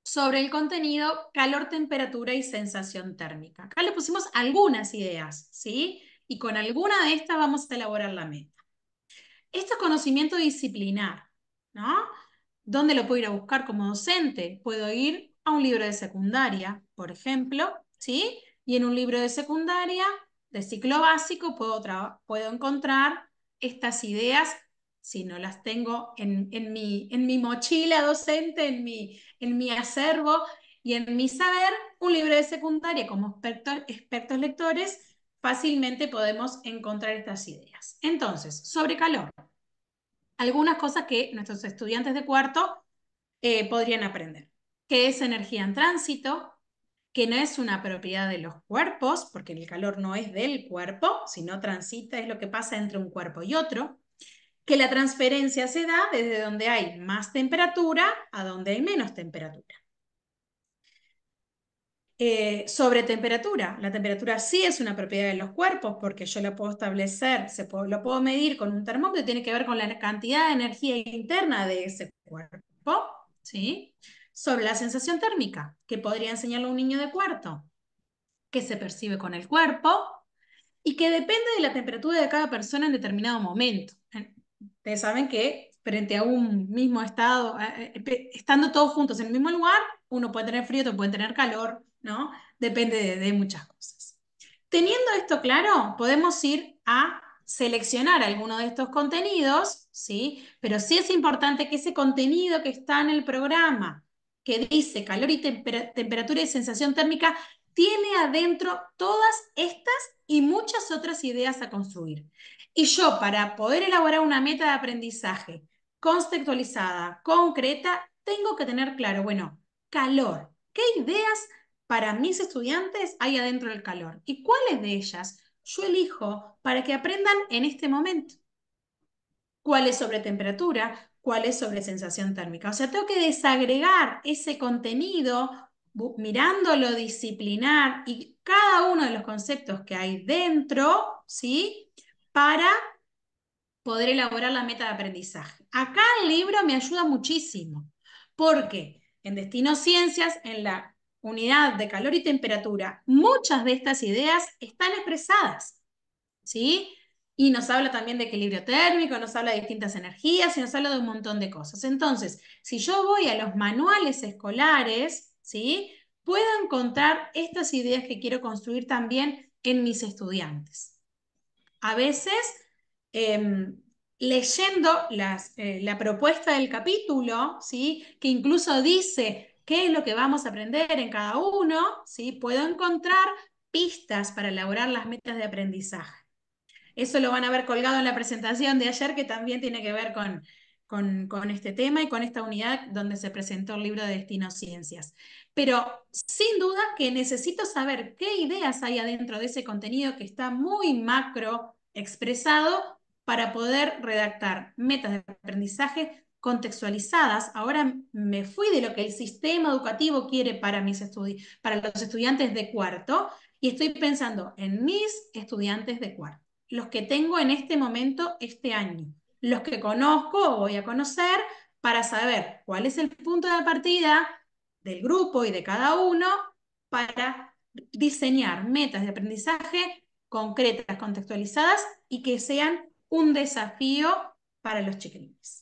sobre el contenido calor, temperatura y sensación térmica. Acá le pusimos algunas ideas, ¿sí? Y con alguna de estas vamos a elaborar la meta. Esto es conocimiento disciplinar, ¿no? ¿Dónde lo puedo ir a buscar como docente? Puedo ir a un libro de secundaria, por ejemplo, ¿sí? Y en un libro de secundaria, de ciclo básico, puedo encontrar estas ideas, si no las tengo en mi mochila docente, en mi acervo y en mi saber, un libro de secundaria como expertos lectores, fácilmente podemos encontrar estas ideas. Entonces, sobre calor, algunas cosas que nuestros estudiantes de cuarto podrían aprender. ¿Qué es energía en tránsito? Que no es una propiedad de los cuerpos, porque el calor no es del cuerpo, sino transita, es lo que pasa entre un cuerpo y otro. Que la transferencia se da desde donde hay más temperatura a donde hay menos temperatura. Sobre temperatura. La temperatura sí es una propiedad de los cuerpos porque yo la puedo establecer, lo puedo medir con un termómetro, tiene que ver con la cantidad de energía interna de ese cuerpo, ¿sí? Sobre la sensación térmica, que podría enseñarle a un niño de cuarto, que se percibe con el cuerpo y que depende de la temperatura de cada persona en determinado momento. Ustedes saben que frente a un mismo estado, estando todos juntos en el mismo lugar, uno puede tener frío, otro puede tener calor, ¿no? Depende de muchas cosas. Teniendo esto claro, podemos ir a seleccionar alguno de estos contenidos, ¿sí? Pero sí es importante que ese contenido que está en el programa, que dice calor y temperatura y sensación térmica, tiene adentro todas estas y muchas otras ideas a construir. Y yo, para poder elaborar una meta de aprendizaje contextualizada, concreta, tengo que tener claro, bueno, calor. ¿Qué ideas para mis estudiantes hay adentro del calor? ¿Y cuáles de ellas yo elijo para que aprendan en este momento? ¿Cuál es sobre temperatura? ¿Cuál es sobre sensación térmica? O sea, tengo que desagregar ese contenido mirándolo disciplinar y cada uno de los conceptos que hay dentro, ¿sí? Para poder elaborar la meta de aprendizaje. Acá el libro me ayuda muchísimo, porque en Destino Ciencias, en la unidad de calor y temperatura, muchas de estas ideas están expresadas, ¿sí? Y nos habla también de equilibrio térmico, nos habla de distintas energías y nos habla de un montón de cosas. Entonces, si yo voy a los manuales escolares, ¿sí? Puedo encontrar estas ideas que quiero construir también en mis estudiantes. A veces, leyendo la propuesta del capítulo, ¿sí? Que incluso dice qué es lo que vamos a aprender en cada uno, ¿sí? Puedo encontrar pistas para elaborar las metas de aprendizaje. Eso lo van a ver colgado en la presentación de ayer, que también tiene que ver con este tema y con esta unidad donde se presentó el libro de Destino Ciencias. Pero sin duda que necesito saber qué ideas hay adentro de ese contenido que está muy macro expresado para poder redactar metas de aprendizaje contextualizadas. Ahora me fui de lo que el sistema educativo quiere para para los estudiantes de cuarto y estoy pensando en mis estudiantes de cuarto, los que tengo en este momento, este año, los que conozco o voy a conocer para saber cuál es el punto de partida del grupo y de cada uno para diseñar metas de aprendizaje concretas, contextualizadas y que sean un desafío para los chiquilines.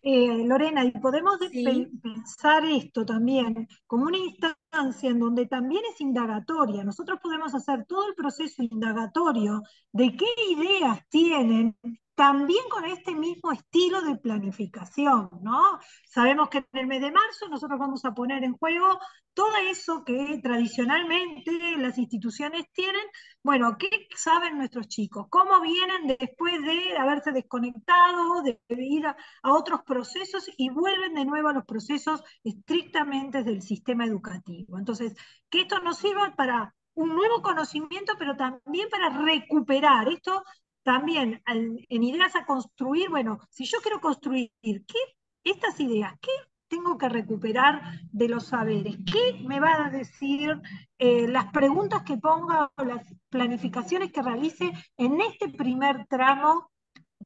Lorena, y podemos Sí. pensar esto también como una instancia en donde también es indagatoria. Nosotros podemos hacer todo el proceso indagatorio de qué ideas tienen también con este mismo estilo de planificación, ¿no? Sabemos que en el mes de marzo nosotros vamos a poner en juego todo eso que tradicionalmente las instituciones tienen. Bueno, ¿qué saben nuestros chicos? ¿Cómo vienen después de haberse desconectado, de ir a otros procesos y vuelven de nuevo a los procesos estrictamente del sistema educativo? Entonces, que esto nos sirva para un nuevo conocimiento, pero también para recuperar esto también en ideas a construir. Bueno, si yo quiero construir, estas ideas, ¿qué tengo que recuperar de los saberes? ¿Qué me va a decir las preguntas que ponga o las planificaciones que realice en este primer tramo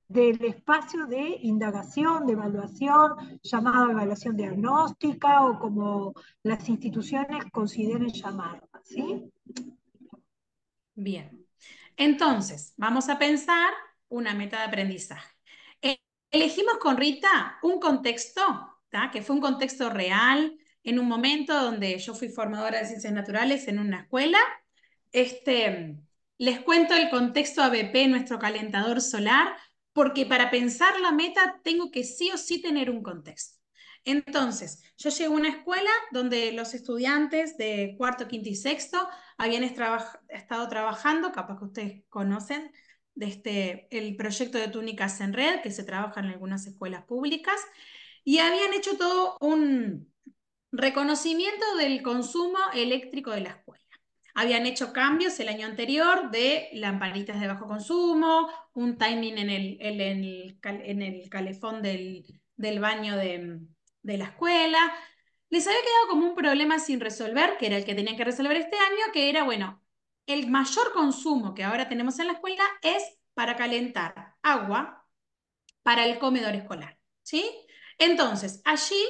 del espacio de indagación, de evaluación, llamada evaluación diagnóstica o como las instituciones consideren llamarla, ¿sí? Bien. Entonces, vamos a pensar una meta de aprendizaje. Elegimos con Rita un contexto, ¿tá? Que fue un contexto real, en un momento donde yo fui formadora de ciencias naturales en una escuela. Les cuento el contexto ABP, nuestro calentador solar, porque para pensar la meta tengo que sí o sí tener un contexto. Entonces, yo llegué a una escuela donde los estudiantes de cuarto, quinto y sexto habían estado trabajando, capaz que ustedes conocen, el proyecto de túnicas en red, que se trabaja en algunas escuelas públicas, y habían hecho todo un reconocimiento del consumo eléctrico de la escuela. Habían hecho cambios el año anterior de lamparitas de bajo consumo, un timing en el calefón del baño de la escuela. Les había quedado como un problema sin resolver, que era el que tenían que resolver este año, que era, bueno, el mayor consumo que ahora tenemos en la escuela es para calentar agua para el comedor escolar, ¿sí? Entonces, allí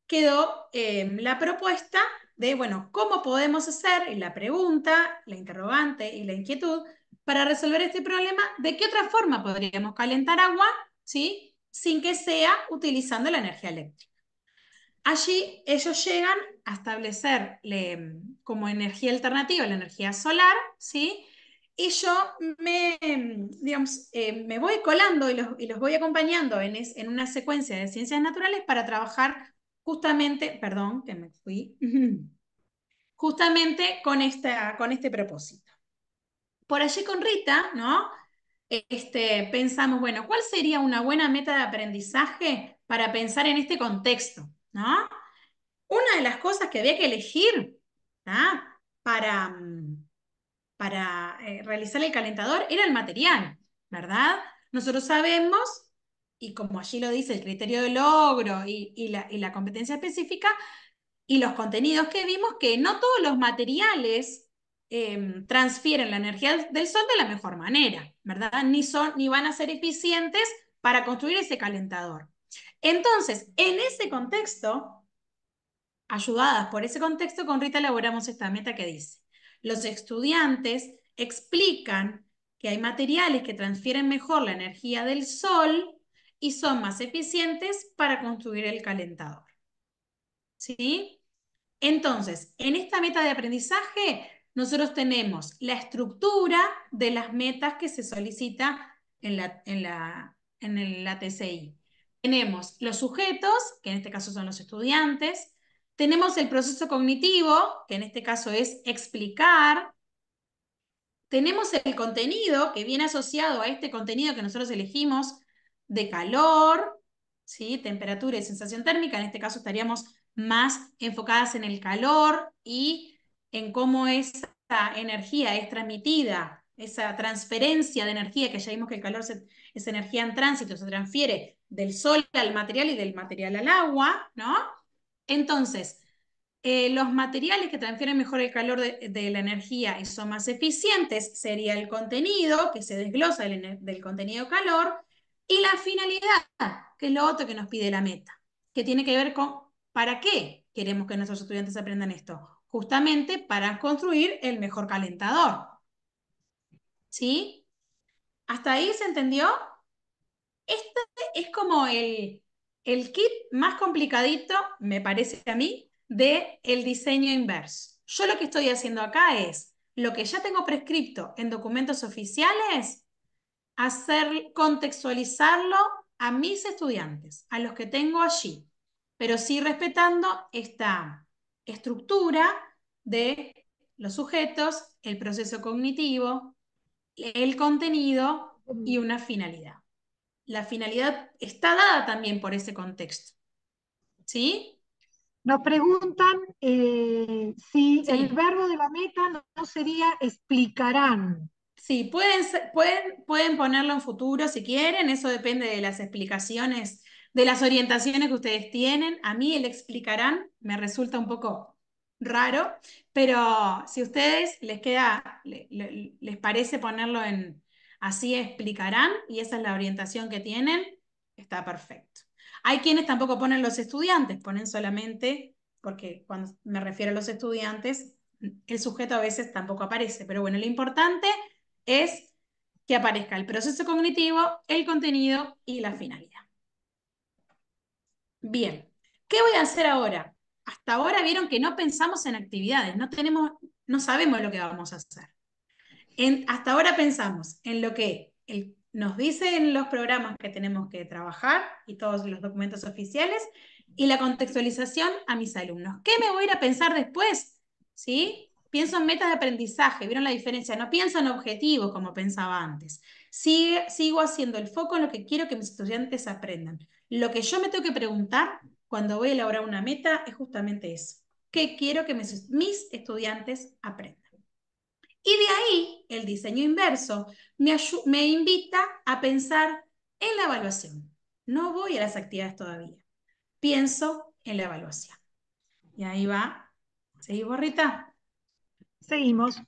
quedó la propuesta de, bueno, ¿cómo podemos hacer? Y la pregunta, la interrogante y la inquietud para resolver este problema, ¿de qué otra forma podríamos calentar agua, ¿sí? Sin que sea utilizando la energía eléctrica. Allí ellos llegan a establecer como energía alternativa la energía solar, ¿sí? Y yo me voy colando y los voy acompañando en una secuencia de ciencias naturales para trabajar justamente, perdón, que me fui, justamente con este propósito. Por allí con Rita, ¿no? Pensamos, bueno, ¿cuál sería una buena meta de aprendizaje para pensar en este contexto, ¿no? Una de las cosas que había que elegir, ¿tá? para realizar el calentador era el material, ¿verdad? Nosotros sabemos, y como allí lo dice el criterio de logro y la competencia específica, y los contenidos que vimos, que no todos los materiales transfieren la energía del sol de la mejor manera, ¿verdad? Ni van a ser eficientes para construir ese calentador. Entonces, en ese contexto, ayudadas por ese contexto, con Rita elaboramos esta meta que dice: los estudiantes explican que hay materiales que transfieren mejor la energía del sol y son más eficientes para construir el calentador. ¿Sí? Entonces, en esta meta de aprendizaje, nosotros tenemos la estructura de las metas que se solicita en la TCI. Tenemos los sujetos, que en este caso son los estudiantes. Tenemos el proceso cognitivo, que en este caso es explicar. Tenemos el contenido, que viene asociado a este contenido que nosotros elegimos de calor, ¿sí? Temperatura y sensación térmica. En este caso estaríamos más enfocadas en el calor y en cómo esa energía es transmitida, esa transferencia de energía, que ya vimos que el calor es energía en tránsito, se transfiere del sol al material y del material al agua, ¿no? Entonces, los materiales que transfieren mejor el calor de la energía y son más eficientes sería el contenido, que se desglosa del contenido calor, y la finalidad, que es lo otro que nos pide la meta, que tiene que ver con ¿para qué queremos que nuestros estudiantes aprendan esto? Justamente para construir el mejor calentador. ¿Sí? ¿Hasta ahí se entendió? Este es como el kit más complicadito, me parece a mí, del diseño inverso. Yo lo que estoy haciendo acá es lo que ya tengo prescripto en documentos oficiales, contextualizarlo a mis estudiantes, a los que tengo allí, pero sí respetando esta estructura de los sujetos, el proceso cognitivo, el contenido y una finalidad. La finalidad está dada también por ese contexto. ¿Sí? Nos preguntan si el Sí. verbo de la meta no sería explicarán. Sí, pueden ponerlo en futuro si quieren, eso depende de las explicaciones, de las orientaciones que ustedes tienen. A mí el explicarán me resulta un poco raro, pero si a ustedes les parece ponerlo en así explicarán y esa es la orientación que tienen, está perfecto. Hay quienes tampoco ponen los estudiantes, ponen solamente, porque cuando me refiero a los estudiantes, el sujeto a veces tampoco aparece, pero bueno, lo importante es que aparezca el proceso cognitivo, el contenido y la finalidad. Bien, ¿qué voy a hacer ahora? Hasta ahora vieron que no pensamos en actividades, no sabemos lo que vamos a hacer. Hasta ahora pensamos en lo que nos dicen los programas que tenemos que trabajar y todos los documentos oficiales y la contextualización a mis alumnos. ¿Qué me voy a ir a pensar después? ¿Sí? Pienso en metas de aprendizaje, ¿vieron la diferencia? No pienso en objetivos como pensaba antes. Sigo haciendo el foco en lo que quiero que mis estudiantes aprendan. Lo que yo me tengo que preguntar cuando voy a elaborar una meta es justamente eso. ¿Qué quiero que mis estudiantes aprendan? Y de ahí el diseño inverso me invita a pensar en la evaluación. No voy a las actividades todavía. Pienso en la evaluación. Y ahí va. ¿Seguimos, Rita? Seguimos.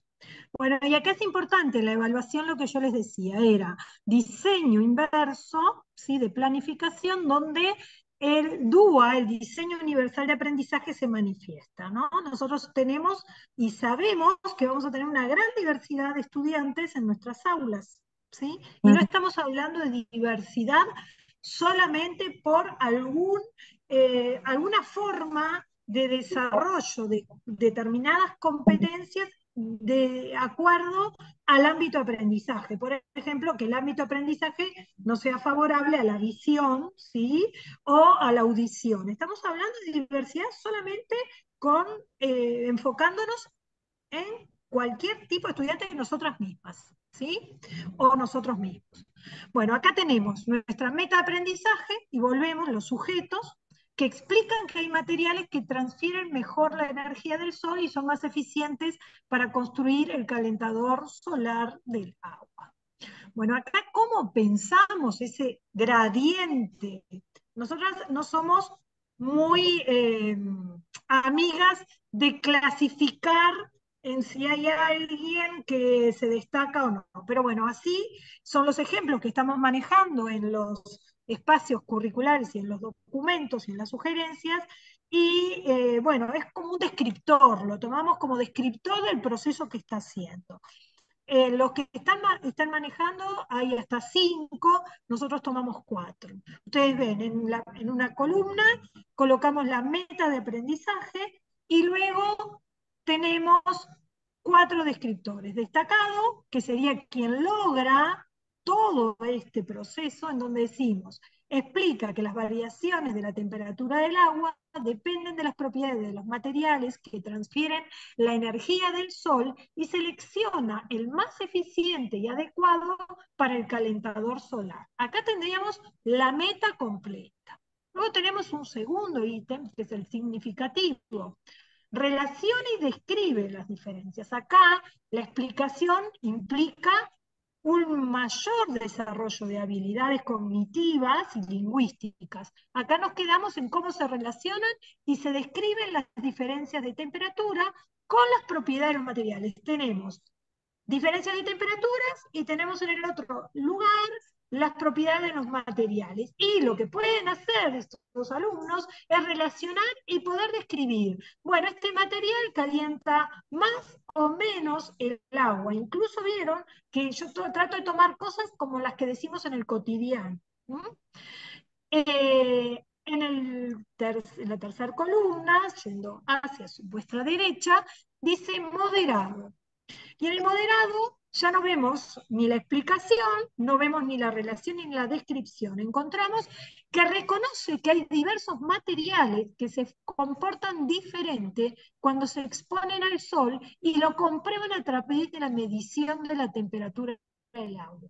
Bueno, y acá es importante la evaluación, lo que yo les decía, era diseño inverso, ¿sí? De planificación, donde el DUA, el diseño universal de aprendizaje, se manifiesta, ¿no? Nosotros tenemos y sabemos que vamos a tener una gran diversidad de estudiantes en nuestras aulas, ¿sí? Y no estamos hablando de diversidad solamente por alguna forma de desarrollo de determinadas competencias de acuerdo al ámbito de aprendizaje. Por ejemplo, que el ámbito de aprendizaje no sea favorable a la visión, ¿sí? O a la audición. Estamos hablando de diversidad solamente enfocándonos en cualquier tipo de estudiante de nosotras mismas, ¿sí? O nosotros mismos. Bueno, acá tenemos nuestra meta de aprendizaje y volvemos los sujetos que explican que hay materiales que transfieren mejor la energía del sol y son más eficientes para construir el calentador solar del agua. Bueno, acá cómo pensamos ese gradiente. Nosotras no somos muy amigas de clasificar en si hay alguien que se destaca o no. Pero bueno, así son los ejemplos que estamos manejando en los espacios curriculares y en los documentos y en las sugerencias. Y bueno, es como un descriptor, lo tomamos como descriptor del proceso que está haciendo. Los que están manejando hay hasta 5, nosotros tomamos 4. Ustedes ven, en una columna colocamos la meta de aprendizaje y luego tenemos 4 descriptores. Destacado, que sería quien logra todo este proceso, en donde decimos, explica que las variaciones de la temperatura del agua dependen de las propiedades de los materiales que transfieren la energía del sol y selecciona el más eficiente y adecuado para el calentador solar. Acá tendríamos la meta completa. Luego tenemos un segundo ítem, que es el significativo. Relaciona y describe las diferencias. Acá la explicación implica un mayor desarrollo de habilidades cognitivas y lingüísticas. Acá nos quedamos en cómo se relacionan y se describen las diferencias de temperatura con las propiedades de los materiales. Tenemos diferencias de temperaturas y tenemos en el otro lugar las propiedades de los materiales. Y lo que pueden hacer estos alumnos es relacionar y poder describir. Bueno, este material calienta más o menos el agua. Incluso vieron que yo trato de tomar cosas como las que decimos en el cotidiano. En la tercera columna, yendo hacia vuestra derecha, dice moderado. Y en el moderado ya no vemos ni la explicación, no vemos ni la relación ni la descripción. Encontramos que reconoce que hay diversos materiales que se comportan diferente cuando se exponen al sol y lo comprueban a través de la medición de la temperatura del agua.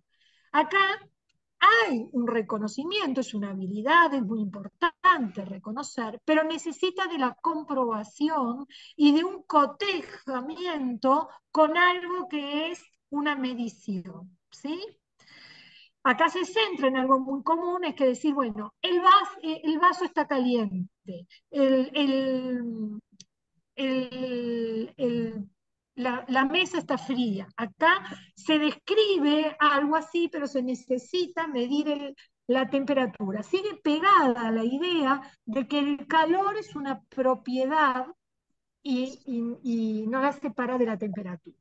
Acá hay un reconocimiento, es una habilidad, es muy importante reconocer, pero necesita de la comprobación y de un cotejamiento con algo que es una medición, ¿sí? Acá se centra en algo muy común, es que decir, bueno, el vaso está caliente, la mesa está fría. Acá se describe algo así, pero se necesita medir la temperatura. Sigue pegada la idea de que el calor es una propiedad y no la separa de la temperatura.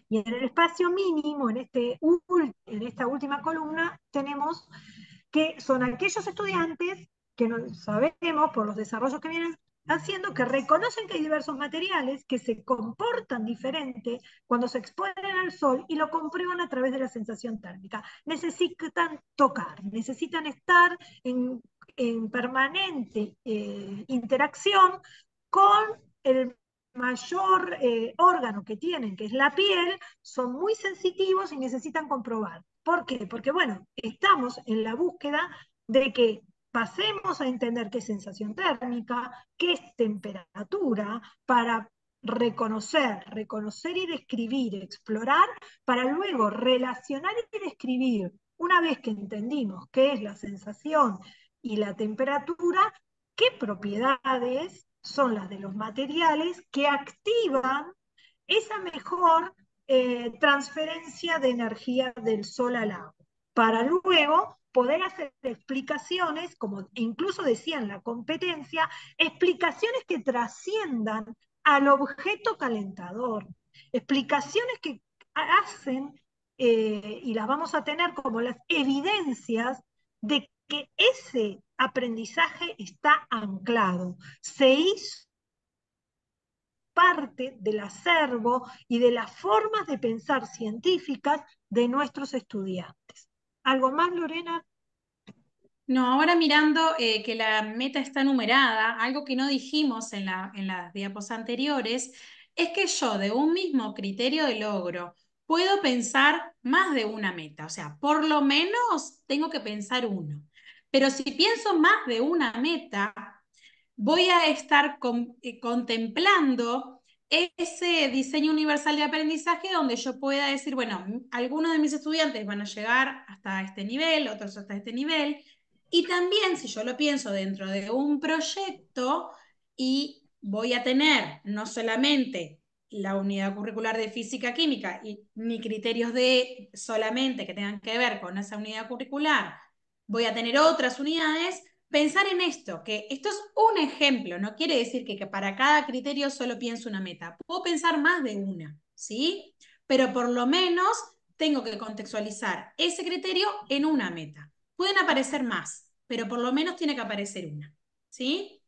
Y en el espacio mínimo, en esta última columna, tenemos que son aquellos estudiantes que no, sabemos por los desarrollos que vienen haciendo, que reconocen que hay diversos materiales que se comportan diferente cuando se exponen al sol y lo comprueban a través de la sensación térmica. Necesitan tocar, necesitan estar en permanente interacción con el mayor órgano que tienen, que es la piel, son muy sensitivos y necesitan comprobar. ¿Por qué? Porque, bueno, estamos en la búsqueda de que pasemos a entender qué es sensación térmica, qué es temperatura, para reconocer y describir, explorar, para luego relacionar y describir. Una vez que entendimos qué es la sensación y la temperatura, qué propiedades son las de los materiales que activan esa mejor transferencia de energía del sol al agua, para luego poder hacer explicaciones, como incluso decía en la competencia, explicaciones que trasciendan al objeto calentador, explicaciones que hacen, y las vamos a tener como las evidencias de que ese aprendizaje está anclado, se hizo parte del acervo y de las formas de pensar científicas de nuestros estudiantes. ¿Algo más, Lorena? No, ahora mirando que la meta está numerada, algo que no dijimos en las diapos anteriores, es que yo de un mismo criterio de logro puedo pensar más de una meta, o sea, por lo menos tengo que pensar uno. Pero si pienso más de una meta, voy a estar contemplando ese diseño universal de aprendizaje donde yo pueda decir, bueno, algunos de mis estudiantes van a llegar hasta este nivel, otros hasta este nivel, y también si yo lo pienso dentro de un proyecto y voy a tener no solamente la unidad curricular de física química ni criterios de solamente que tengan que ver con esa unidad curricular, voy a tener otras unidades. Pensar en esto, que esto es un ejemplo, no quiere decir que para cada criterio solo pienso una meta. Puedo pensar más de una, ¿sí? Pero por lo menos tengo que contextualizar ese criterio en una meta. Pueden aparecer más, pero por lo menos tiene que aparecer una, ¿sí?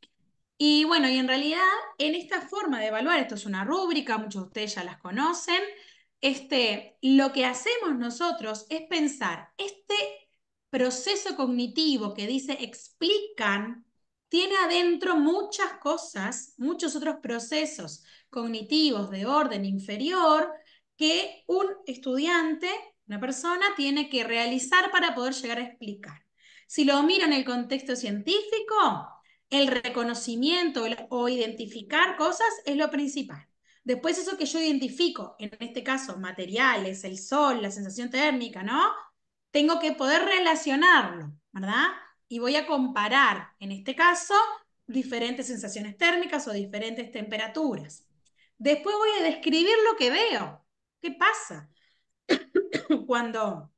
Y bueno, y en realidad en esta forma de evaluar, esto es una rúbrica, muchos de ustedes ya las conocen, lo que hacemos nosotros es pensar, este proceso cognitivo que dice explican, tiene adentro muchas cosas, muchos otros procesos cognitivos de orden inferior que un estudiante, una persona, tiene que realizar para poder llegar a explicar. Si lo miro en el contexto científico, el reconocimiento o identificar cosas es lo principal. Después eso que yo identifico, en este caso materiales, el sol, la sensación térmica, ¿no? Tengo que poder relacionarlo, ¿verdad? Y voy a comparar, en este caso, diferentes sensaciones térmicas o diferentes temperaturas. Después voy a describir lo que veo. ¿Qué pasa cuando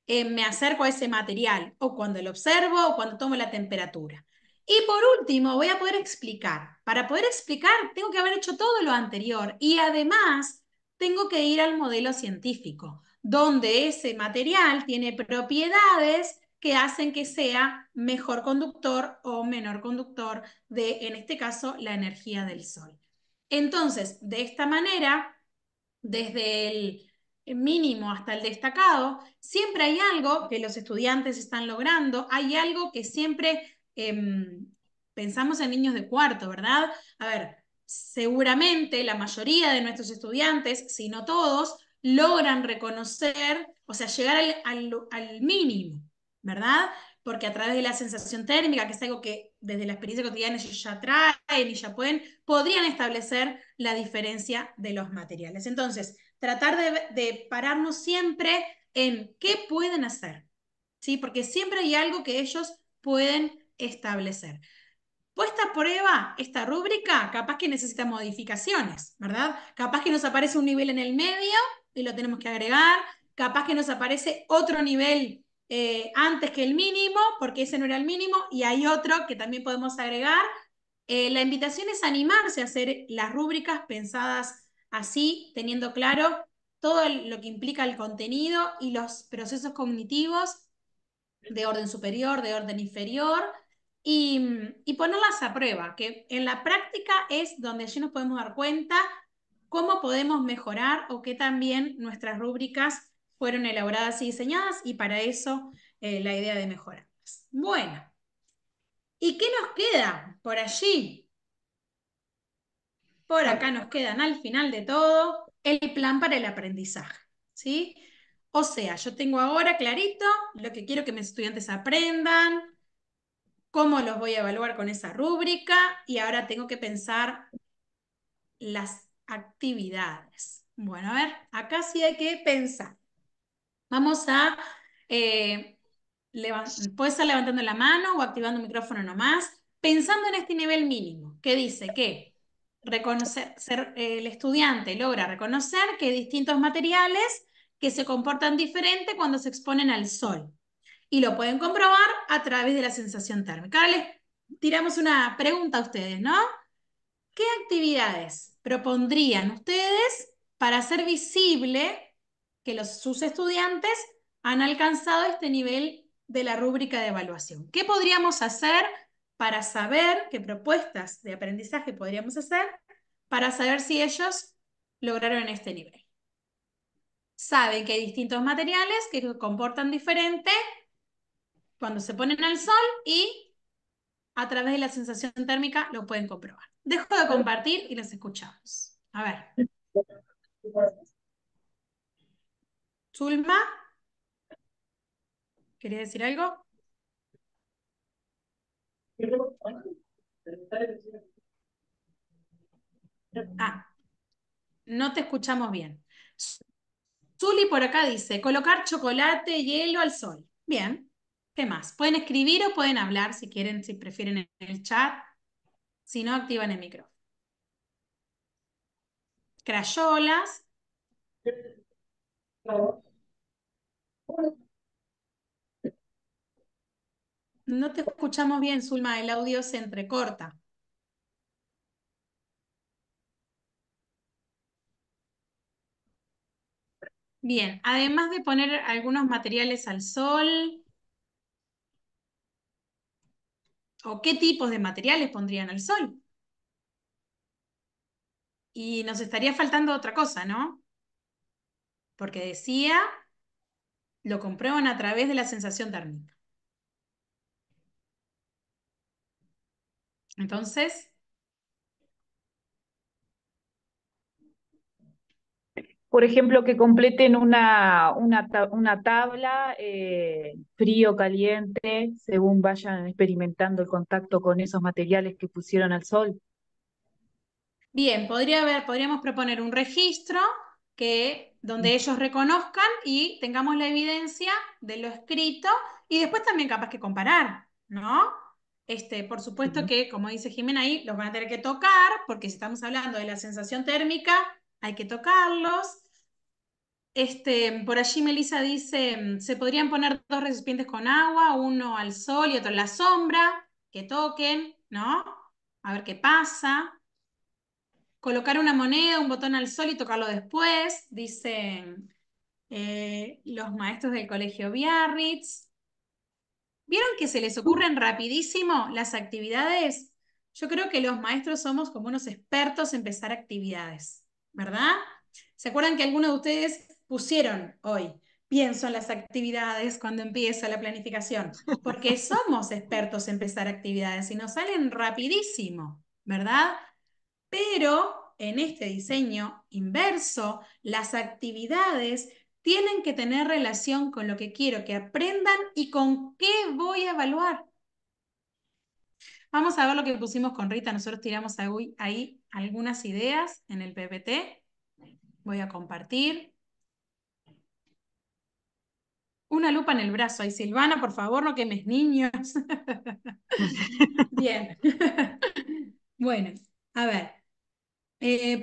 me acerco a ese material o cuando lo observo o cuando tomo la temperatura? Y por último, voy a poder explicar. Para poder explicar, tengo que haber hecho todo lo anterior y además tengo que ir al modelo científico, donde ese material tiene propiedades que hacen que sea mejor conductor o menor conductor de, en este caso, la energía del sol. Entonces, de esta manera, desde el mínimo hasta el destacado, siempre hay algo que los estudiantes están logrando, hay algo que siempre pensamos en niños de cuarto, ¿verdad? A ver, seguramente la mayoría de nuestros estudiantes, si no todos, logran reconocer, o sea, llegar al mínimo, ¿verdad? Porque a través de la sensación térmica, que es algo que desde la experiencia cotidiana ellos ya traen y ya podrían establecer la diferencia de los materiales. Entonces, tratar de pararnos siempre en qué pueden hacer, ¿sí? Porque siempre hay algo que ellos pueden establecer. Puesta a prueba esta rúbrica, capaz que necesita modificaciones, ¿verdad? Capaz que nos aparece un nivel en el medio y lo tenemos que agregar, capaz que nos aparece otro nivel antes que el mínimo, porque ese no era el mínimo, y hay otro que también podemos agregar. La invitación es animarse a hacer las rúbricas pensadas así, teniendo claro todo lo que implica el contenido y los procesos cognitivos de orden superior, de orden inferior, y ponerlas a prueba, que en la práctica es donde allí nos podemos dar cuenta cómo podemos mejorar o qué también nuestras rúbricas fueron elaboradas y diseñadas, y para eso la idea de mejorarlas. Bueno, ¿y qué nos queda por allí? Por acá nos quedan al final de todo el plan para el aprendizaje, ¿sí? O sea, yo tengo ahora clarito lo que quiero que mis estudiantes aprendan, cómo los voy a evaluar con esa rúbrica, y ahora tengo que pensar las actividades. Bueno, a ver, acá sí hay que pensar. Vamos a, puede estar levantando la mano o activando el micrófono nomás, pensando en este nivel mínimo, que dice que el estudiante logra reconocer que hay distintos materiales que se comportan diferente cuando se exponen al sol. Y lo pueden comprobar a través de la sensación térmica. Ahora les tiramos una pregunta a ustedes, ¿no? ¿Qué actividades propondrían ustedes para hacer visible que sus estudiantes han alcanzado este nivel de la rúbrica de evaluación? ¿Qué podríamos hacer para saber qué propuestas de aprendizaje podríamos hacer para saber si ellos lograron este nivel? Saben que hay distintos materiales que se comportan diferente cuando se ponen al sol, y a través de la sensación térmica lo pueden comprobar. Dejo de compartir y los escuchamos. A ver. Zulma, ¿querías decir algo? Ah, no te escuchamos bien. Zuli por acá dice, colocar chocolate, hielo al sol. Bien. ¿Qué más? Pueden escribir o pueden hablar si quieren, si prefieren en el chat. Si no, activan el micrófono. Crayolas. No te escuchamos bien, Zulma, el audio se entrecorta. Bien, además de poner algunos materiales al sol, ¿o qué tipos de materiales pondrían al sol? Y nos estaría faltando otra cosa, ¿no? Porque decía, lo comprueban a través de la sensación térmica. Entonces, Por ejemplo, que completen una tabla frío, caliente, según vayan experimentando el contacto con esos materiales que pusieron al sol. bien, podríamos proponer un registro donde ellos reconozcan y tengamos la evidencia de lo escrito, y después también capaz que comparar, ¿no? Por supuesto Sí. que, como dice Jimena ahí, los van a tener que tocar, porque si estamos hablando de la sensación térmica, hay que tocarlos. Por allí Melissa dice, se podrían poner dos recipientes con agua, uno al sol y otro en la sombra, que toquen, ¿no? A ver qué pasa. Colocar una moneda, un botón al sol y tocarlo después, dicen los maestros del colegio Biarritz. ¿Vieron que se les ocurren rapidísimo las actividades? Yo creo que los maestros somos como unos expertos en empezar actividades, ¿verdad? ¿Se acuerdan que algunos de ustedes pusieron hoy? Pienso en las actividades cuando empieza la planificación, porque somos expertos en empezar actividades y nos salen rapidísimo, ¿verdad? Pero en este diseño inverso, las actividades tienen que tener relación con lo que quiero que aprendan y con qué voy a evaluar. Vamos a ver lo que pusimos con Rita. Nosotros tiramos ahí algunas ideas en el PPT. Voy a compartir. Una lupa en el brazo. Ahí, Silvana, por favor, no quemes niños. Bien. Bueno, a ver.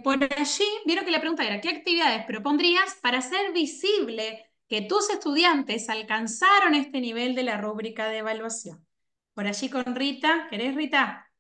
Por allí, vieron que la pregunta era, ¿qué actividades propondrías para hacer visible que tus estudiantes alcanzaron este nivel de la rúbrica de evaluación? Por allí con Rita. ¿Querés, Rita?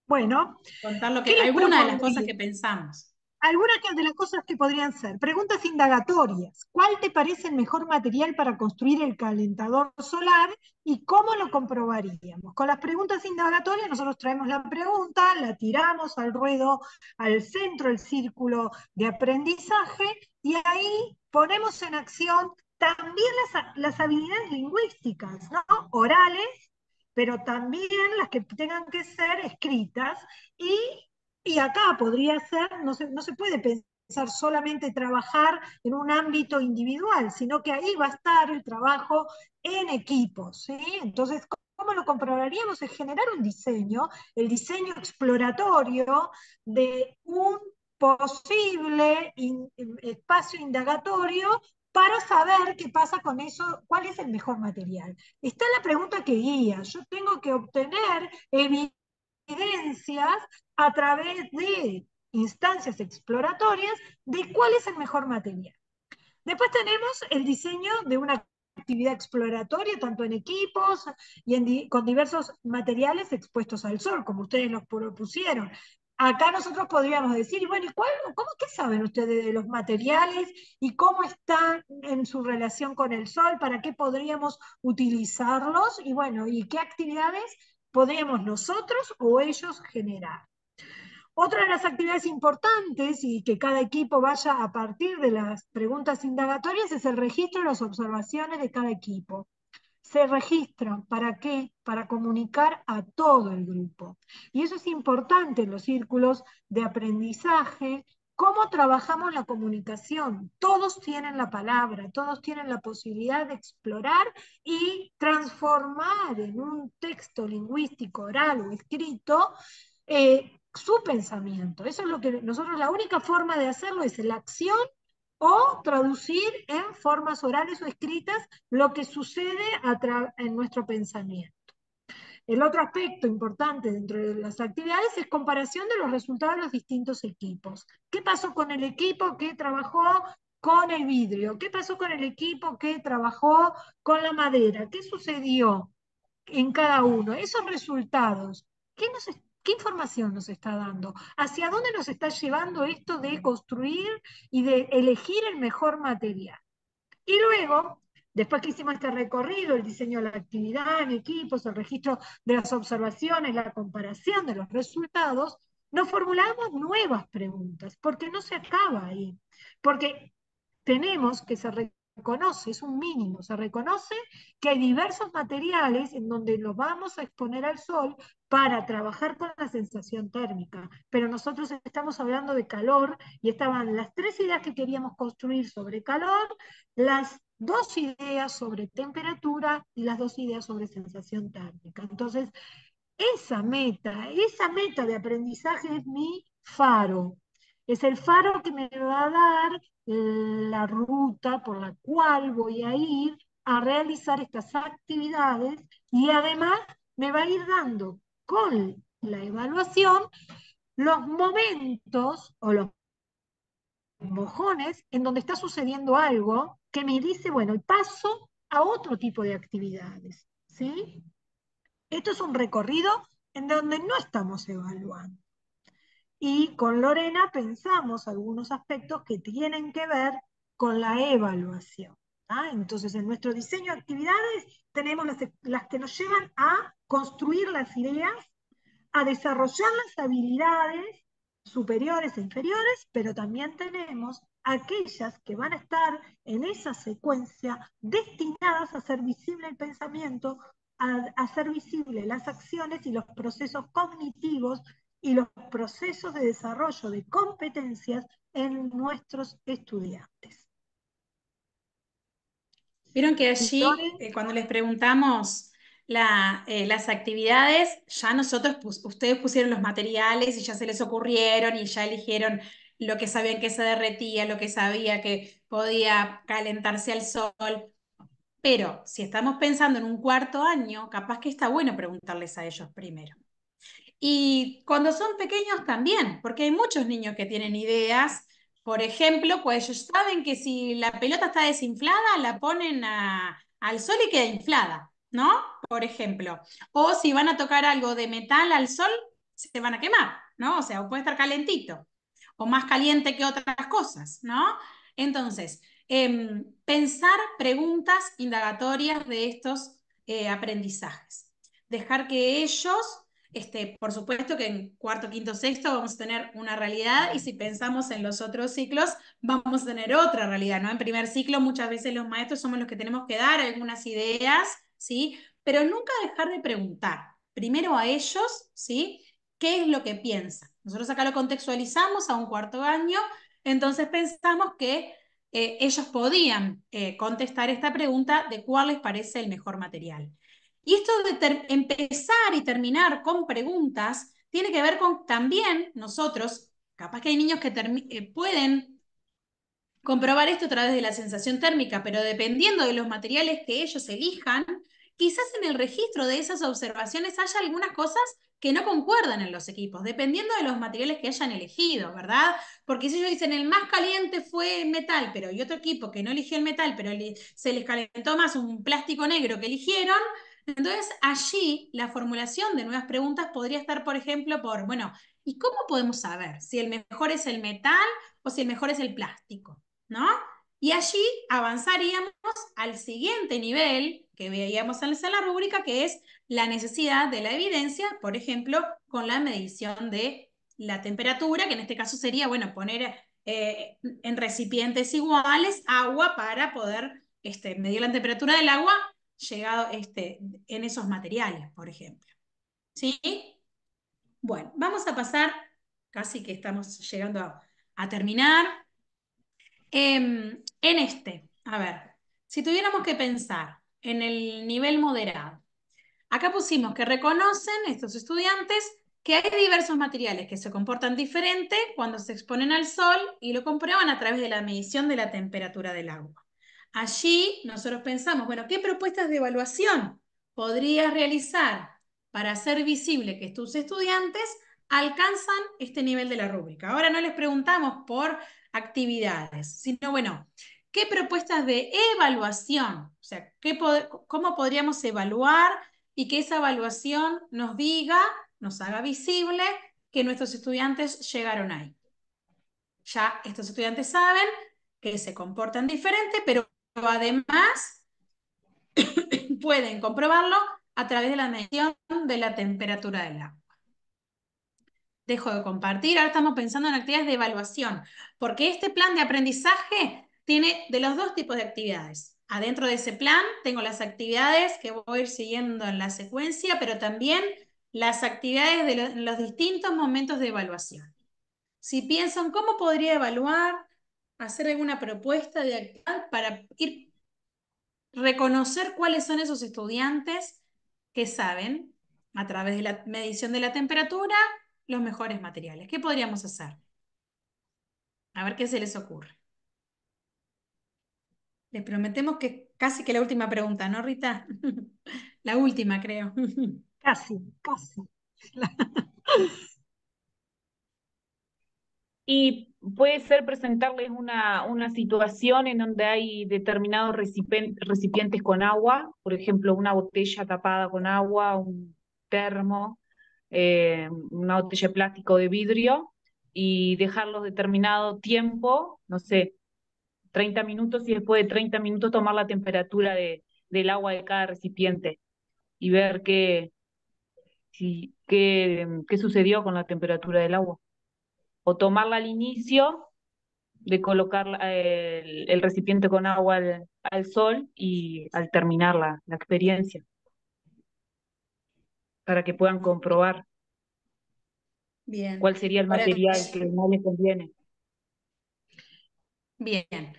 Bueno, Contar ¿qué les alguna de las cosas propondría? que pensamos. Algunas de las cosas que podrían ser, preguntas indagatorias. ¿Cuál te parece el mejor material para construir el calentador solar y cómo lo comprobaríamos? Con las preguntas indagatorias nosotros traemos la pregunta, la tiramos al ruedo, al centro del círculo de aprendizaje y ahí ponemos en acción también las habilidades lingüísticas, ¿no? Orales, pero también las que tengan que ser escritas y acá podría ser, no se puede pensar solamente trabajar en un ámbito individual, sino que ahí va a estar el trabajo en equipos, ¿sí? Entonces, ¿cómo lo comprobaríamos? Es generar un diseño, el diseño exploratorio de un posible espacio indagatorio para saber qué pasa con eso, cuál es el mejor material. Está la pregunta que guía. Yo tengo que obtener evidencias a través de instancias exploratorias de cuál es el mejor material. Después tenemos el diseño de una actividad exploratoria, tanto en equipos y con diversos materiales expuestos al sol, como ustedes los propusieron. Acá nosotros podríamos decir, bueno, ¿qué saben ustedes de los materiales y cómo están en su relación con el sol? ¿Para qué podríamos utilizarlos? Y bueno, ¿y qué actividades podríamos nosotros o ellos generar? Otra de las actividades importantes y que cada equipo vaya a partir de las preguntas indagatorias es el registro de las observaciones de cada equipo. Se registran, ¿para qué? Para comunicar a todo el grupo. Y eso es importante en los círculos de aprendizaje, cómo trabajamos la comunicación. Todos tienen la palabra, todos tienen la posibilidad de explorar y transformar en un texto lingüístico oral o escrito su pensamiento. Eso es lo que nosotros, la única forma de hacerlo es la acción o traducir en formas orales o escritas lo que sucede en nuestro pensamiento. El otro aspecto importante dentro de las actividades es comparación de los resultados de los distintos equipos. ¿Qué pasó con el equipo que trabajó con el vidrio? ¿Qué pasó con el equipo que trabajó con la madera? ¿Qué sucedió en cada uno? Esos resultados, ¿qué información nos está dando? ¿Hacia dónde nos está llevando esto de construir y de elegir el mejor material? Y luego, después que hicimos este recorrido, el diseño de la actividad en equipos, el registro de las observaciones, la comparación de los resultados, nos formulamos nuevas preguntas, porque no se acaba ahí. Porque tenemos que se reconoce, es un mínimo, se reconoce que hay diversos materiales en donde los vamos a exponer al sol para trabajar con la sensación térmica, pero nosotros estamos hablando de calor y estaban las tres ideas que queríamos construir sobre calor, las dos ideas sobre temperatura y las dos ideas sobre sensación térmica. Entonces, esa meta de aprendizaje es mi faro. Es el faro que me va a dar la ruta por la cual voy a ir a realizar estas actividades y además me va a ir dando con la evaluación los momentos o los mojones en donde está sucediendo algo que me dice, bueno, paso a otro tipo de actividades, ¿sí? Esto es un recorrido en donde no estamos evaluando. Y con Lorena pensamos algunos aspectos que tienen que ver con la evaluación. Entonces, en nuestro diseño de actividades tenemos las que nos llevan a construir las ideas, a desarrollar las habilidades superiores e inferiores, pero también tenemos aquellas que van a estar en esa secuencia destinadas a hacer visible el pensamiento, a hacer visible las acciones y los procesos cognitivos y los procesos de desarrollo de competencias en nuestros estudiantes. Vieron que allí, Lore, cuando les preguntamos las actividades, ya nosotros, ustedes pusieron los materiales y ya se les ocurrieron y ya eligieron lo que sabían que se derretía, lo que sabía que podía calentarse al sol. Pero si estamos pensando en un cuarto año, capaz que está bueno preguntarles a ellos primero. Y cuando son pequeños también, porque hay muchos niños que tienen ideas. Por ejemplo, pues ellos saben que si la pelota está desinflada, la ponen al sol y queda inflada, ¿no? Por ejemplo. O si van a tocar algo de metal al sol, se van a quemar, ¿no? O sea, puede estar calentito o más caliente que otras cosas, ¿no? Entonces, pensar preguntas indagatorias de estos aprendizajes. Dejar que ellos por supuesto que en cuarto, quinto, sexto vamos a tener una realidad y si pensamos en los otros ciclos vamos a tener otra realidad, ¿no? En primer ciclo muchas veces los maestros somos los que tenemos que dar algunas ideas, ¿sí? Pero nunca dejar de preguntar, primero a ellos, ¿sí? ¿Qué es lo que piensan? Nosotros acá lo contextualizamos a un cuarto año, entonces pensamos que ellos podían contestar esta pregunta de cuál les parece el mejor material. Y esto de empezar y terminar con preguntas tiene que ver con también nosotros, capaz que hay niños que pueden comprobar esto a través de la sensación térmica, pero dependiendo de los materiales que ellos elijan, quizás en el registro de esas observaciones haya algunas cosas que no concuerdan en los equipos, dependiendo de los materiales que hayan elegido, ¿verdad? Porque si ellos dicen el más caliente fue metal, pero hay otro equipo que no eligió el metal, pero se les calentó más un plástico negro que eligieron, entonces allí la formulación de nuevas preguntas podría estar, por ejemplo, bueno, ¿y cómo podemos saber si el mejor es el metal o si el mejor es el plástico? ¿No? Y allí avanzaríamos al siguiente nivel que veíamos en la rúbrica, que es la necesidad de la evidencia, por ejemplo, con la medición de la temperatura, que en este caso sería, bueno, poner en recipientes iguales agua para poder medir la temperatura del agua llegado en esos materiales, por ejemplo. ¿Sí? Bueno, vamos a pasar, casi que estamos llegando a terminar. A ver, si tuviéramos que pensar en el nivel moderado, acá pusimos que reconocen estos estudiantes que hay diversos materiales que se comportan diferente cuando se exponen al sol y lo comprueban a través de la medición de la temperatura del agua. Allí nosotros pensamos, bueno, ¿qué propuestas de evaluación podrías realizar para hacer visible que tus estudiantes alcanzan este nivel de la rúbrica? Ahora no les preguntamos por actividades, sino, bueno, ¿qué propuestas de evaluación? O sea, ¿cómo podríamos evaluar y que esa evaluación nos diga, nos haga visible que nuestros estudiantes llegaron ahí? Ya estos estudiantes saben que se comportan diferente, pero además pueden comprobarlo a través de la medición de la temperatura del agua. Dejo de compartir, ahora estamos pensando en actividades de evaluación, porque este plan de aprendizaje tiene de los dos tipos de actividades. Adentro de ese plan tengo las actividades que voy a ir siguiendo en la secuencia, pero también las actividades de los distintos momentos de evaluación. Si piensan cómo podría evaluar, hacer alguna propuesta de actividad para ir reconocer cuáles son esos estudiantes que saben, a través de la medición de la temperatura, los mejores materiales. ¿Qué podríamos hacer? A ver qué se les ocurre. Les prometemos que casi que la última pregunta, ¿no, Rita? La última, creo. casi, casi. Y puede ser presentarles una situación en donde hay determinados recipientes con agua, por ejemplo, una botella tapada con agua, un termo, una botella de plástico o de vidrio, y dejarlos determinado tiempo, no sé, 30 minutos, y después de 30 minutos tomar la temperatura del agua de cada recipiente y ver qué sucedió con la temperatura del agua. o tomarla al inicio de colocar el recipiente con agua al sol y al terminar la experiencia, para que puedan comprobar Bien. cuál sería el Ahora, material que más les conviene. bien.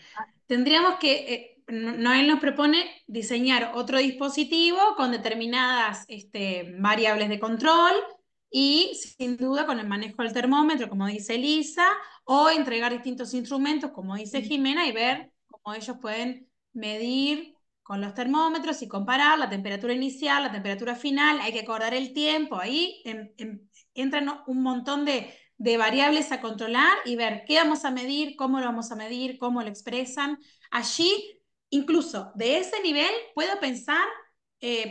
Tendríamos que, Noel nos propone diseñar otro dispositivo con determinadas variables de control y sin duda con el manejo del termómetro, como dice Elisa, o entregar distintos instrumentos, como dice Jimena, y ver cómo ellos pueden medir con los termómetros y comparar la temperatura inicial, la temperatura final, hay que acordar el tiempo, ahí entran un montón de variables a controlar y ver qué vamos a medir, cómo lo vamos a medir, cómo lo expresan. Allí, incluso de ese nivel, puedo pensar,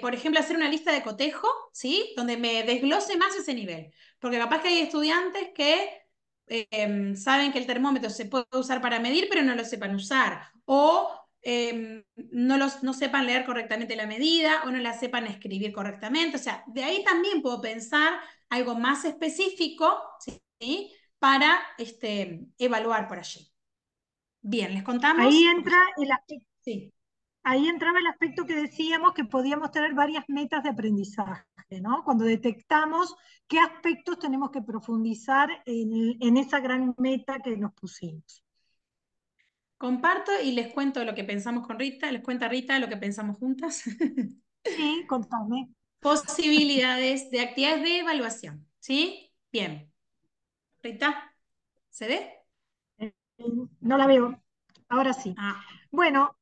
por ejemplo, hacer una lista de cotejo, ¿sí? Donde me desglose más ese nivel. Porque capaz que hay estudiantes que saben que el termómetro se puede usar para medir, pero no lo sepan usar. O no sepan leer correctamente la medida o no la sepan escribir correctamente. O sea, de ahí también puedo pensar algo más específico, ¿sí? Para evaluar por allí. Bien, les Ahí contamos. entra el aspecto. Sí. Ahí entraba el aspecto que decíamos que podíamos tener varias metas de aprendizaje, ¿no? Cuando detectamos qué aspectos tenemos que profundizar en esa gran meta que nos pusimos. Comparto y les cuento lo que pensamos con Rita, les cuenta Rita lo que pensamos juntas. Sí, contame. Posibilidades de actividades de evaluación, ¿sí? Bien. Rita, ¿se ve? Eh, No la veo. Ahora sí. Ah, Bueno,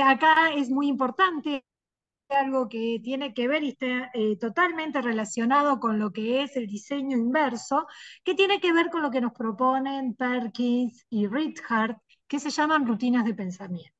acá es muy importante algo que tiene que ver y está totalmente relacionado con lo que es el diseño inverso, que tiene que ver con lo que nos proponen Perkins y Ritchard, que se llaman rutinas de pensamiento.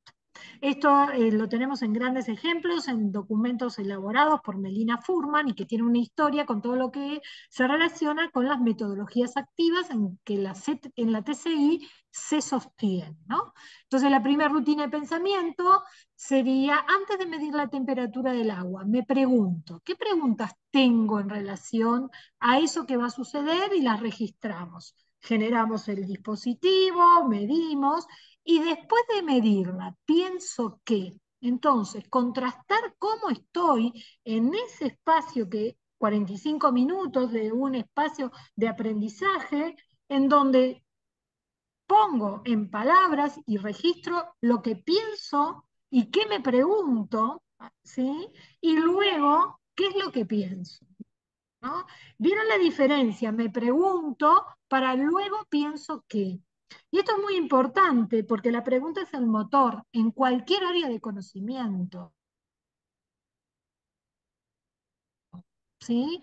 Esto lo tenemos en grandes ejemplos, en documentos elaborados por Melina Furman y que tiene una historia con todo lo que se relaciona con las metodologías activas en que en la TCI se sostiene, ¿no? Entonces la primera rutina de pensamiento sería, antes de medir la temperatura del agua, me pregunto, ¿qué preguntas tengo en relación a eso que va a suceder? Y las registramos. Generamos el dispositivo, medimos, y después de medirla, pienso que, entonces, contrastar cómo estoy en ese espacio que 45 minutos de un espacio de aprendizaje, en donde pongo en palabras y registro lo que pienso y qué me pregunto, ¿sí? Y luego, ¿qué es lo que pienso? ¿No? ¿Vieron la diferencia? Me pregunto para luego pienso qué. Y esto es muy importante porque la pregunta es el motor en cualquier área de conocimiento, ¿sí?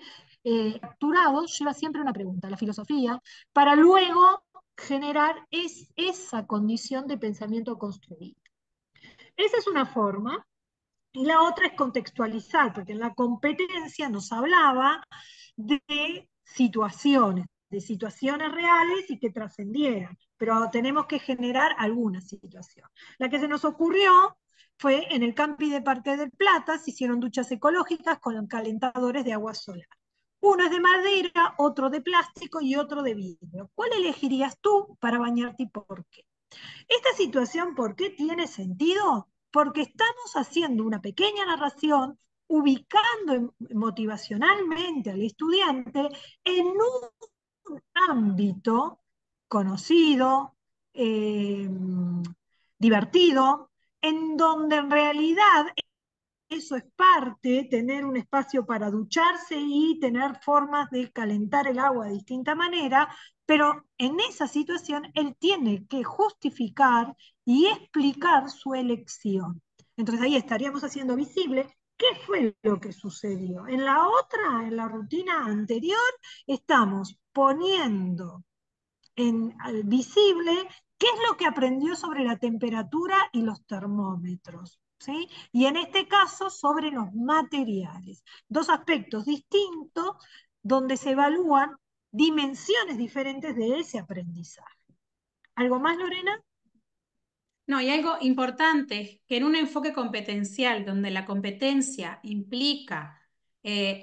Capturado lleva siempre una pregunta, la filosofía, para luego generar esa condición de pensamiento construido. Esa es una forma. Y la otra es contextualizar, porque en la competencia nos hablaba de situaciones reales y que trascendieran, pero tenemos que generar alguna situación. La que se nos ocurrió fue en el campi de Parque del Plata, se hicieron duchas ecológicas con calentadores de agua solar. Uno es de madera, otro de plástico y otro de vidrio. ¿Cuál elegirías tú para bañarte y por qué? Esta situación, ¿por qué tiene sentido? Porque estamos haciendo una pequeña narración, ubicando motivacionalmente al estudiante en un ámbito conocido, eh, divertido, en donde en realidad eso es parte, tener un espacio para ducharse y tener formas de calentar el agua de distinta manera, pero en esa situación él tiene que justificar y explicar su elección. Entonces ahí estaríamos haciendo visible qué fue lo que sucedió. En la otra, en la rutina anterior, estamos poniendo visible qué es lo que aprendió sobre la temperatura y los termómetros, ¿sí? Y en este caso sobre los materiales. Dos aspectos distintos donde se evalúan dimensiones diferentes de ese aprendizaje. ¿Algo más, Lorena? no, y algo importante, que en un enfoque competencial, donde la competencia implica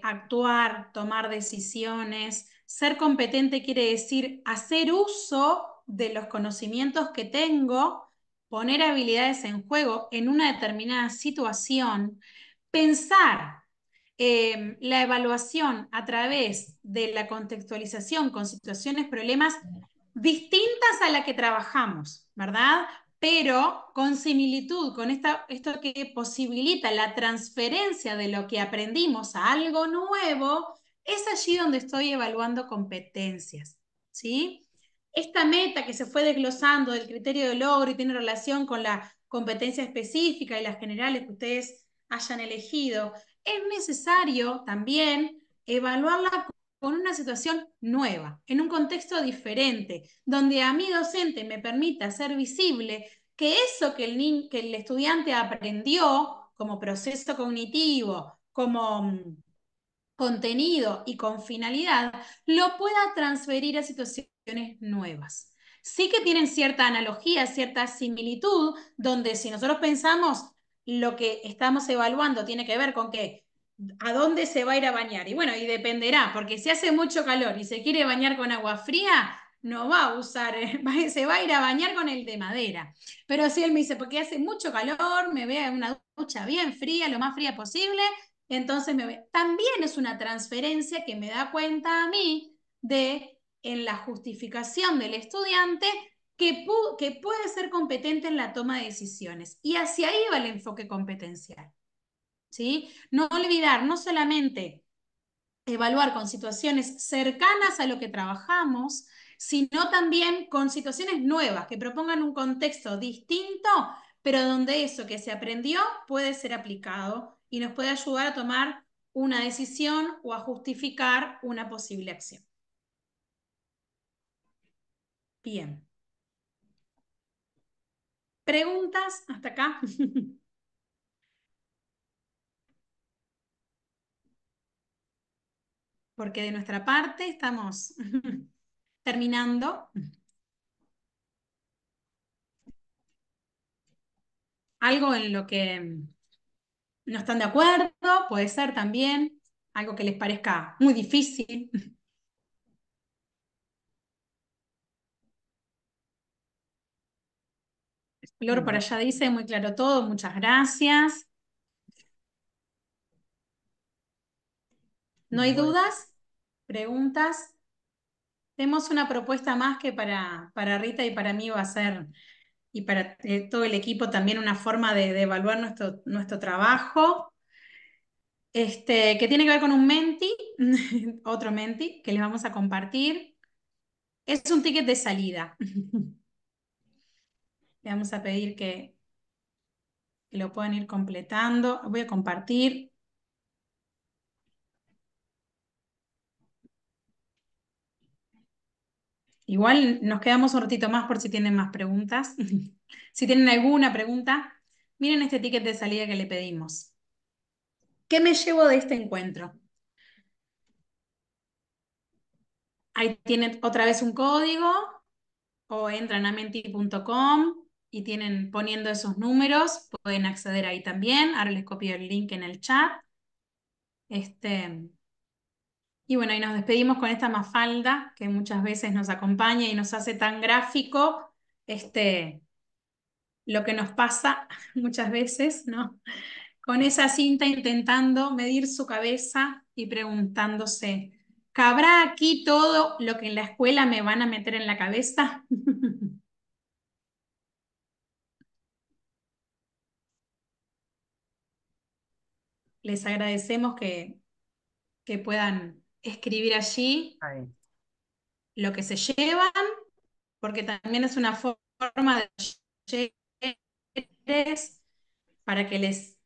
actuar, tomar decisiones, ser competente quiere decir hacer uso de los conocimientos que tengo, poner habilidades en juego en una determinada situación, pensar la evaluación a través de la contextualización con situaciones, problemas distintas a la que trabajamos, ¿verdad? Pero con similitud, con esto que posibilita la transferencia de lo que aprendimos a algo nuevo, es allí donde estoy evaluando competencias, ¿sí? Esta meta que se fue desglosando del criterio de logro y tiene relación con la competencia específica y las generales que ustedes hayan elegido, es necesario también evaluarla con una situación nueva, en un contexto diferente, donde a mi docente me permita hacer visible que eso que el estudiante aprendió como proceso cognitivo, como contenido y con finalidad, lo pueda transferir a situaciones nuevas. Sí que tienen cierta analogía, cierta similitud, donde si nosotros pensamos lo que estamos evaluando tiene que ver con que a dónde se va a ir a bañar. Y bueno, y dependerá, porque si hace mucho calor y se quiere bañar con agua fría, no va a usar, se va a ir a bañar con el de madera. Pero si él me dice, porque hace mucho calor, me vea una ducha bien fría, lo más fría posible, entonces también es una transferencia que me da cuenta a mí de, en la justificación del estudiante, que puede ser competente en la toma de decisiones. Y hacia ahí va el enfoque competencial. ¿Sí? No olvidar, no solamente evaluar con situaciones cercanas a lo que trabajamos, sino también con situaciones nuevas que propongan un contexto distinto, pero donde eso que se aprendió puede ser aplicado y nos puede ayudar a tomar una decisión o a justificar una posible acción. Bien. ¿Preguntas hasta acá? Porque de nuestra parte estamos terminando. Algo en lo que no están de acuerdo, puede ser también algo que les parezca muy difícil. Flor por allá dice, muy claro todo, muchas gracias. ¿No hay dudas? ¿Preguntas? Tenemos una propuesta más que para Rita y para mí va a ser, y para todo el equipo también, una forma de evaluar nuestro trabajo, que tiene que ver con un Menti, otro Menti, que les vamos a compartir. Es un ticket de salida. Le vamos a pedir que lo puedan ir completando. Voy a compartir. Igual nos quedamos un ratito más por si tienen más preguntas. Si tienen alguna pregunta, miren este ticket de salida que le pedimos. ¿Qué me llevo de este encuentro? Ahí tienen otra vez un código o entran a menti.com y tienen poniendo esos números, pueden acceder ahí también. Ahora les copio el link en el chat. Y bueno, y nos despedimos con esta Mafalda que muchas veces nos acompaña y nos hace tan gráfico lo que nos pasa muchas veces, ¿no? Con esa cinta intentando medir su cabeza y preguntándose, ¿cabrá aquí todo lo que en la escuela me van a meter en la cabeza? Les agradecemos que puedan escribir allí lo que se llevan, porque también es una forma de talleres para que les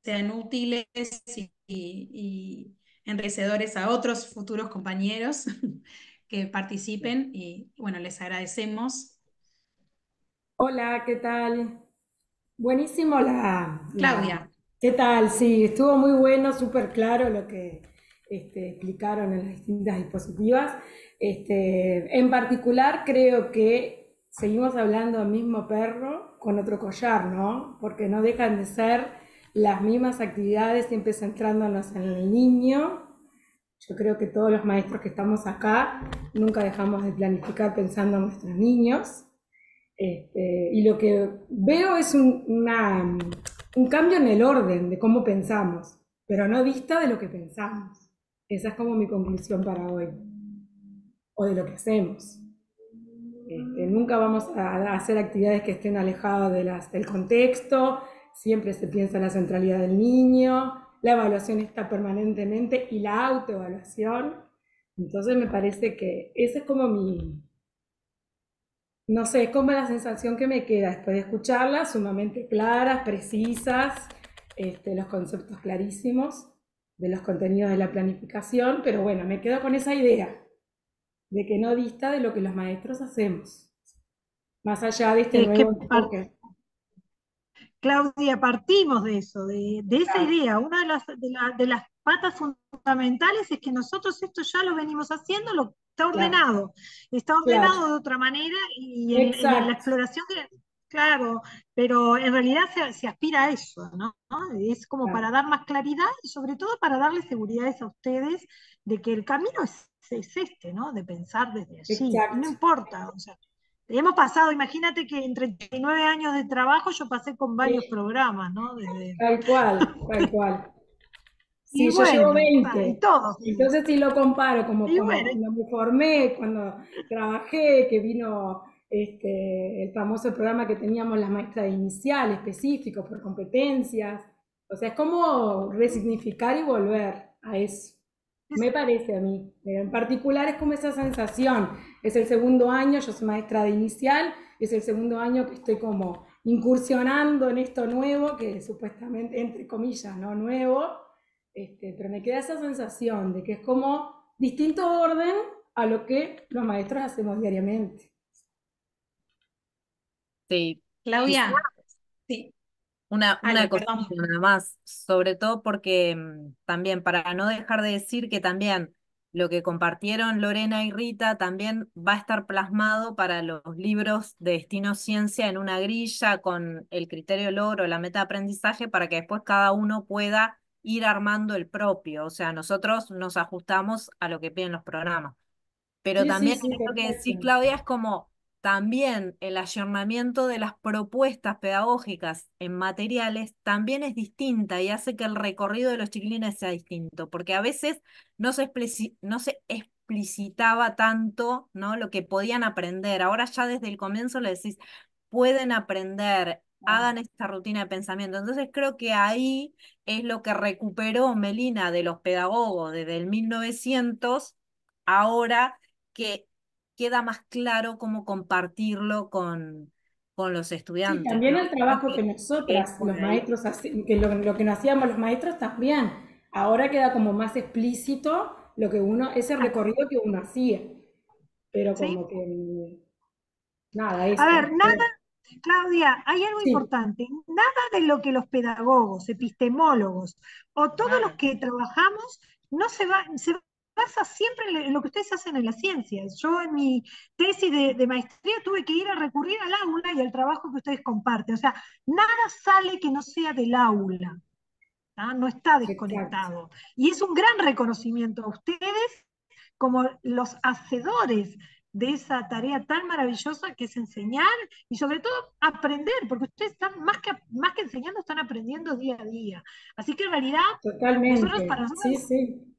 sean útiles y enriquecedores a otros futuros compañeros que participen y bueno, les agradecemos. Hola, ¿qué tal? Buenísimo Claudia. ¿Qué tal? Sí, estuvo muy bueno, súper claro lo que explicaron en las distintas diapositivas. En particular, creo que seguimos hablando del mismo perro con otro collar, ¿no? Porque no dejan de ser las mismas actividades, siempre centrándonos en el niño. Yo creo que todos los maestros que estamos acá nunca dejamos de planificar pensando en nuestros niños. Y lo que veo es un cambio en el orden de cómo pensamos, pero no dista de lo que pensamos. Esa es como mi conclusión para hoy, o de lo que hacemos. Nunca vamos a hacer actividades que estén alejadas del contexto, siempre se piensa en la centralidad del niño, la evaluación está permanentemente y la autoevaluación. Entonces me parece que esa es como no sé, es como la sensación que me queda después de escucharlas, sumamente claras, precisas, los conceptos clarísimos de los contenidos de la planificación, pero bueno, me quedo con esa idea de que no dista de lo que los maestros hacemos, más allá de este Es que nuevo enfoque. Claudia, partimos de eso, de esa Claro, idea. Una de las patas fundamentales es que nosotros esto ya lo venimos haciendo, claro, está ordenado claro, de otra manera y en la exacto, exploración, claro, pero en realidad se aspira a eso, ¿no? Es como para claro, dar más claridad y sobre todo para darles seguridades a ustedes de que el camino es este, ¿no? De pensar desde allí. Y no exacto, importa, o sea, hemos pasado, imagínate que en 39 años de trabajo yo pasé con varios sí, programas, ¿no? Desde, tal cual, tal cual. y Sí, yo llevo bueno, y 20. todos. Entonces si lo comparo como Y bueno, cuando me formé, cuando trabajé, que vino el famoso programa que teníamos las maestras de inicial, específico, por competencias. O sea, es como resignificar y volver a eso. es- Me parece a mí. En particular es como esa sensación. Es el segundo año, yo soy maestra de inicial, es el segundo año que estoy como incursionando en esto nuevo, que supuestamente, entre comillas, no nuevo, pero me queda esa sensación de que es como distinto orden a lo que los maestros hacemos diariamente. Sí, quizá Claudia, sí, una Ale, cosita perdón. nada más, sobre todo porque también para no dejar de decir que también lo que compartieron Lorena y Rita también va a estar plasmado para los libros de Destino Ciencia en una grilla con el criterio logro, la meta de aprendizaje, para que después cada uno pueda ir armando el propio. O sea, nosotros nos ajustamos a lo que piden los programas. Pero Sí, sí, también sí, esto que perfecto. decís, Claudia, es como también el ayornamiento de las propuestas pedagógicas en materiales también es distinta y hace que el recorrido de los chiquilines sea distinto, porque a veces no se explicitaba tanto, ¿no? Lo que podían aprender. Ahora ya desde el comienzo le decís, pueden aprender, hagan esta rutina de pensamiento. Entonces creo que ahí es lo que recuperó Melina de los pedagogos desde el 1900 ahora que queda más claro cómo compartirlo con los Sí, estudiantes, también ¿no? el Creo trabajo que que es nosotras, por los ahí. maestros, que lo que nos hacíamos los maestros también. Ahora queda como más explícito lo que ese ah, recorrido que uno hacía. Pero ¿sí? como que, nada, A esto. ver, nada, Claudia, hay algo Sí, importante, nada de lo que los pedagogos, epistemólogos o todos los que trabajamos no se basa siempre en lo que ustedes hacen en las ciencias. Yo en mi tesis de maestría tuve que ir a recurrir al aula y al trabajo que ustedes comparten. O sea, nada sale que no sea del aula. ¿Ah? No está exacto. desconectado. Y es un gran reconocimiento a ustedes como los hacedores de esa tarea tan maravillosa que es enseñar y sobre todo aprender, porque ustedes están más que enseñando, están aprendiendo día a día. Así que en realidad, para Totalmente. Sí, nosotros, sí.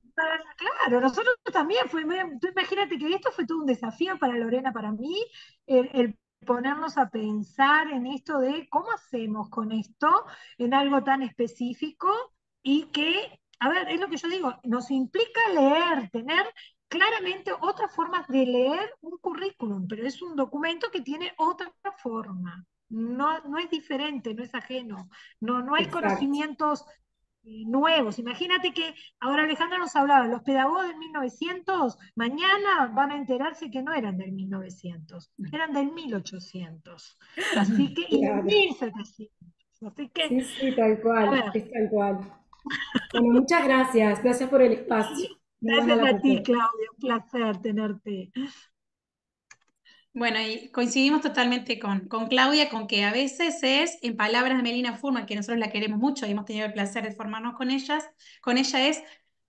claro, nosotros también tú imagínate que esto fue todo un desafío para Lorena, para mí, el ponernos a pensar en esto de cómo hacemos con esto, en algo tan específico y que, a ver, es lo que yo digo, nos implica leer, tener claramente otras formas de leer un currículum, pero es un documento que tiene otra forma. No, no es diferente, no es ajeno, no hay Exacto. conocimientos nuevos. Imagínate que ahora Alejandra nos hablaba, los pedagogos del 1900, mañana van a enterarse que no eran del 1900, eran del 1800. Así que, y del Claro. 1700. Así que, Sí, sí, tal a cual. ver, Es tal cual. Bueno, muchas gracias. Gracias por el espacio. Muy buena gracias la a ti, propuesta. Claudia, un placer tenerte. Bueno, y coincidimos totalmente con Claudia, con que a veces es, en palabras de Melina Furman, que nosotros la queremos mucho y hemos tenido el placer de formarnos con ella es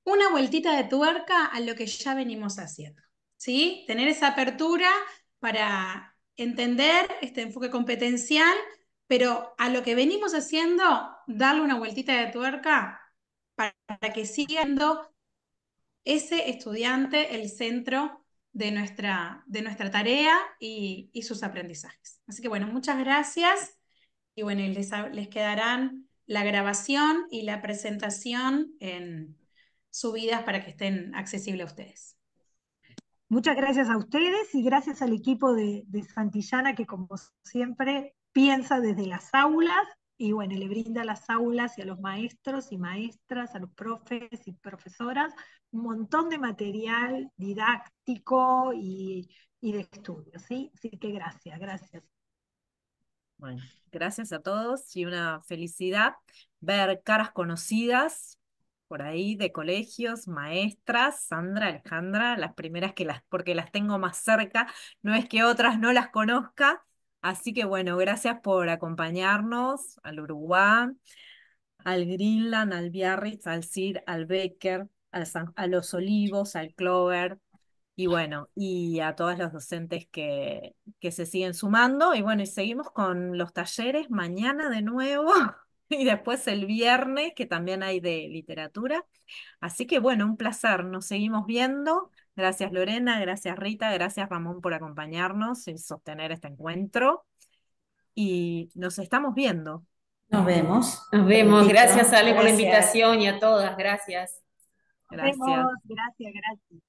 una vueltita de tuerca a lo que ya venimos haciendo, ¿sí? Tener esa apertura para entender este enfoque competencial, pero a lo que venimos haciendo, darle una vueltita de tuerca para que siga siendo ese estudiante el centro de nuestra tarea y sus aprendizajes. Así que bueno, muchas gracias y bueno, les quedarán la grabación y la presentación subidas para que estén accesibles a ustedes. Muchas gracias a ustedes y gracias al equipo de Santillana que como siempre piensa desde las aulas y bueno, le brinda a las aulas y a los maestros y maestras, a los profes y profesoras, un montón de material didáctico y de estudio, ¿sí? Así que gracias, gracias. Bueno, gracias a todos y una felicidad ver caras conocidas por ahí de colegios, maestras, Sandra, Alejandra, las primeras porque las tengo más cerca, no es que otras no las conozca, así que bueno, gracias por acompañarnos al Uruguay, al Greenland, al Biarritz, al CIR, al Becker, a los Olivos, al Clover, y bueno, y a todos los docentes que se siguen sumando. Y bueno, y seguimos con los talleres mañana de nuevo y después el viernes, que también hay de literatura. Así que bueno, un placer. Nos seguimos viendo. Gracias Lorena, gracias Rita, gracias Ramón por acompañarnos y sostener este encuentro. Y nos estamos viendo. Nos vemos. Nos vemos. Listo. Gracias, Ale, por la Gracias. invitación y a todas. Gracias. Nos Gracias. vemos, gracias, gracias.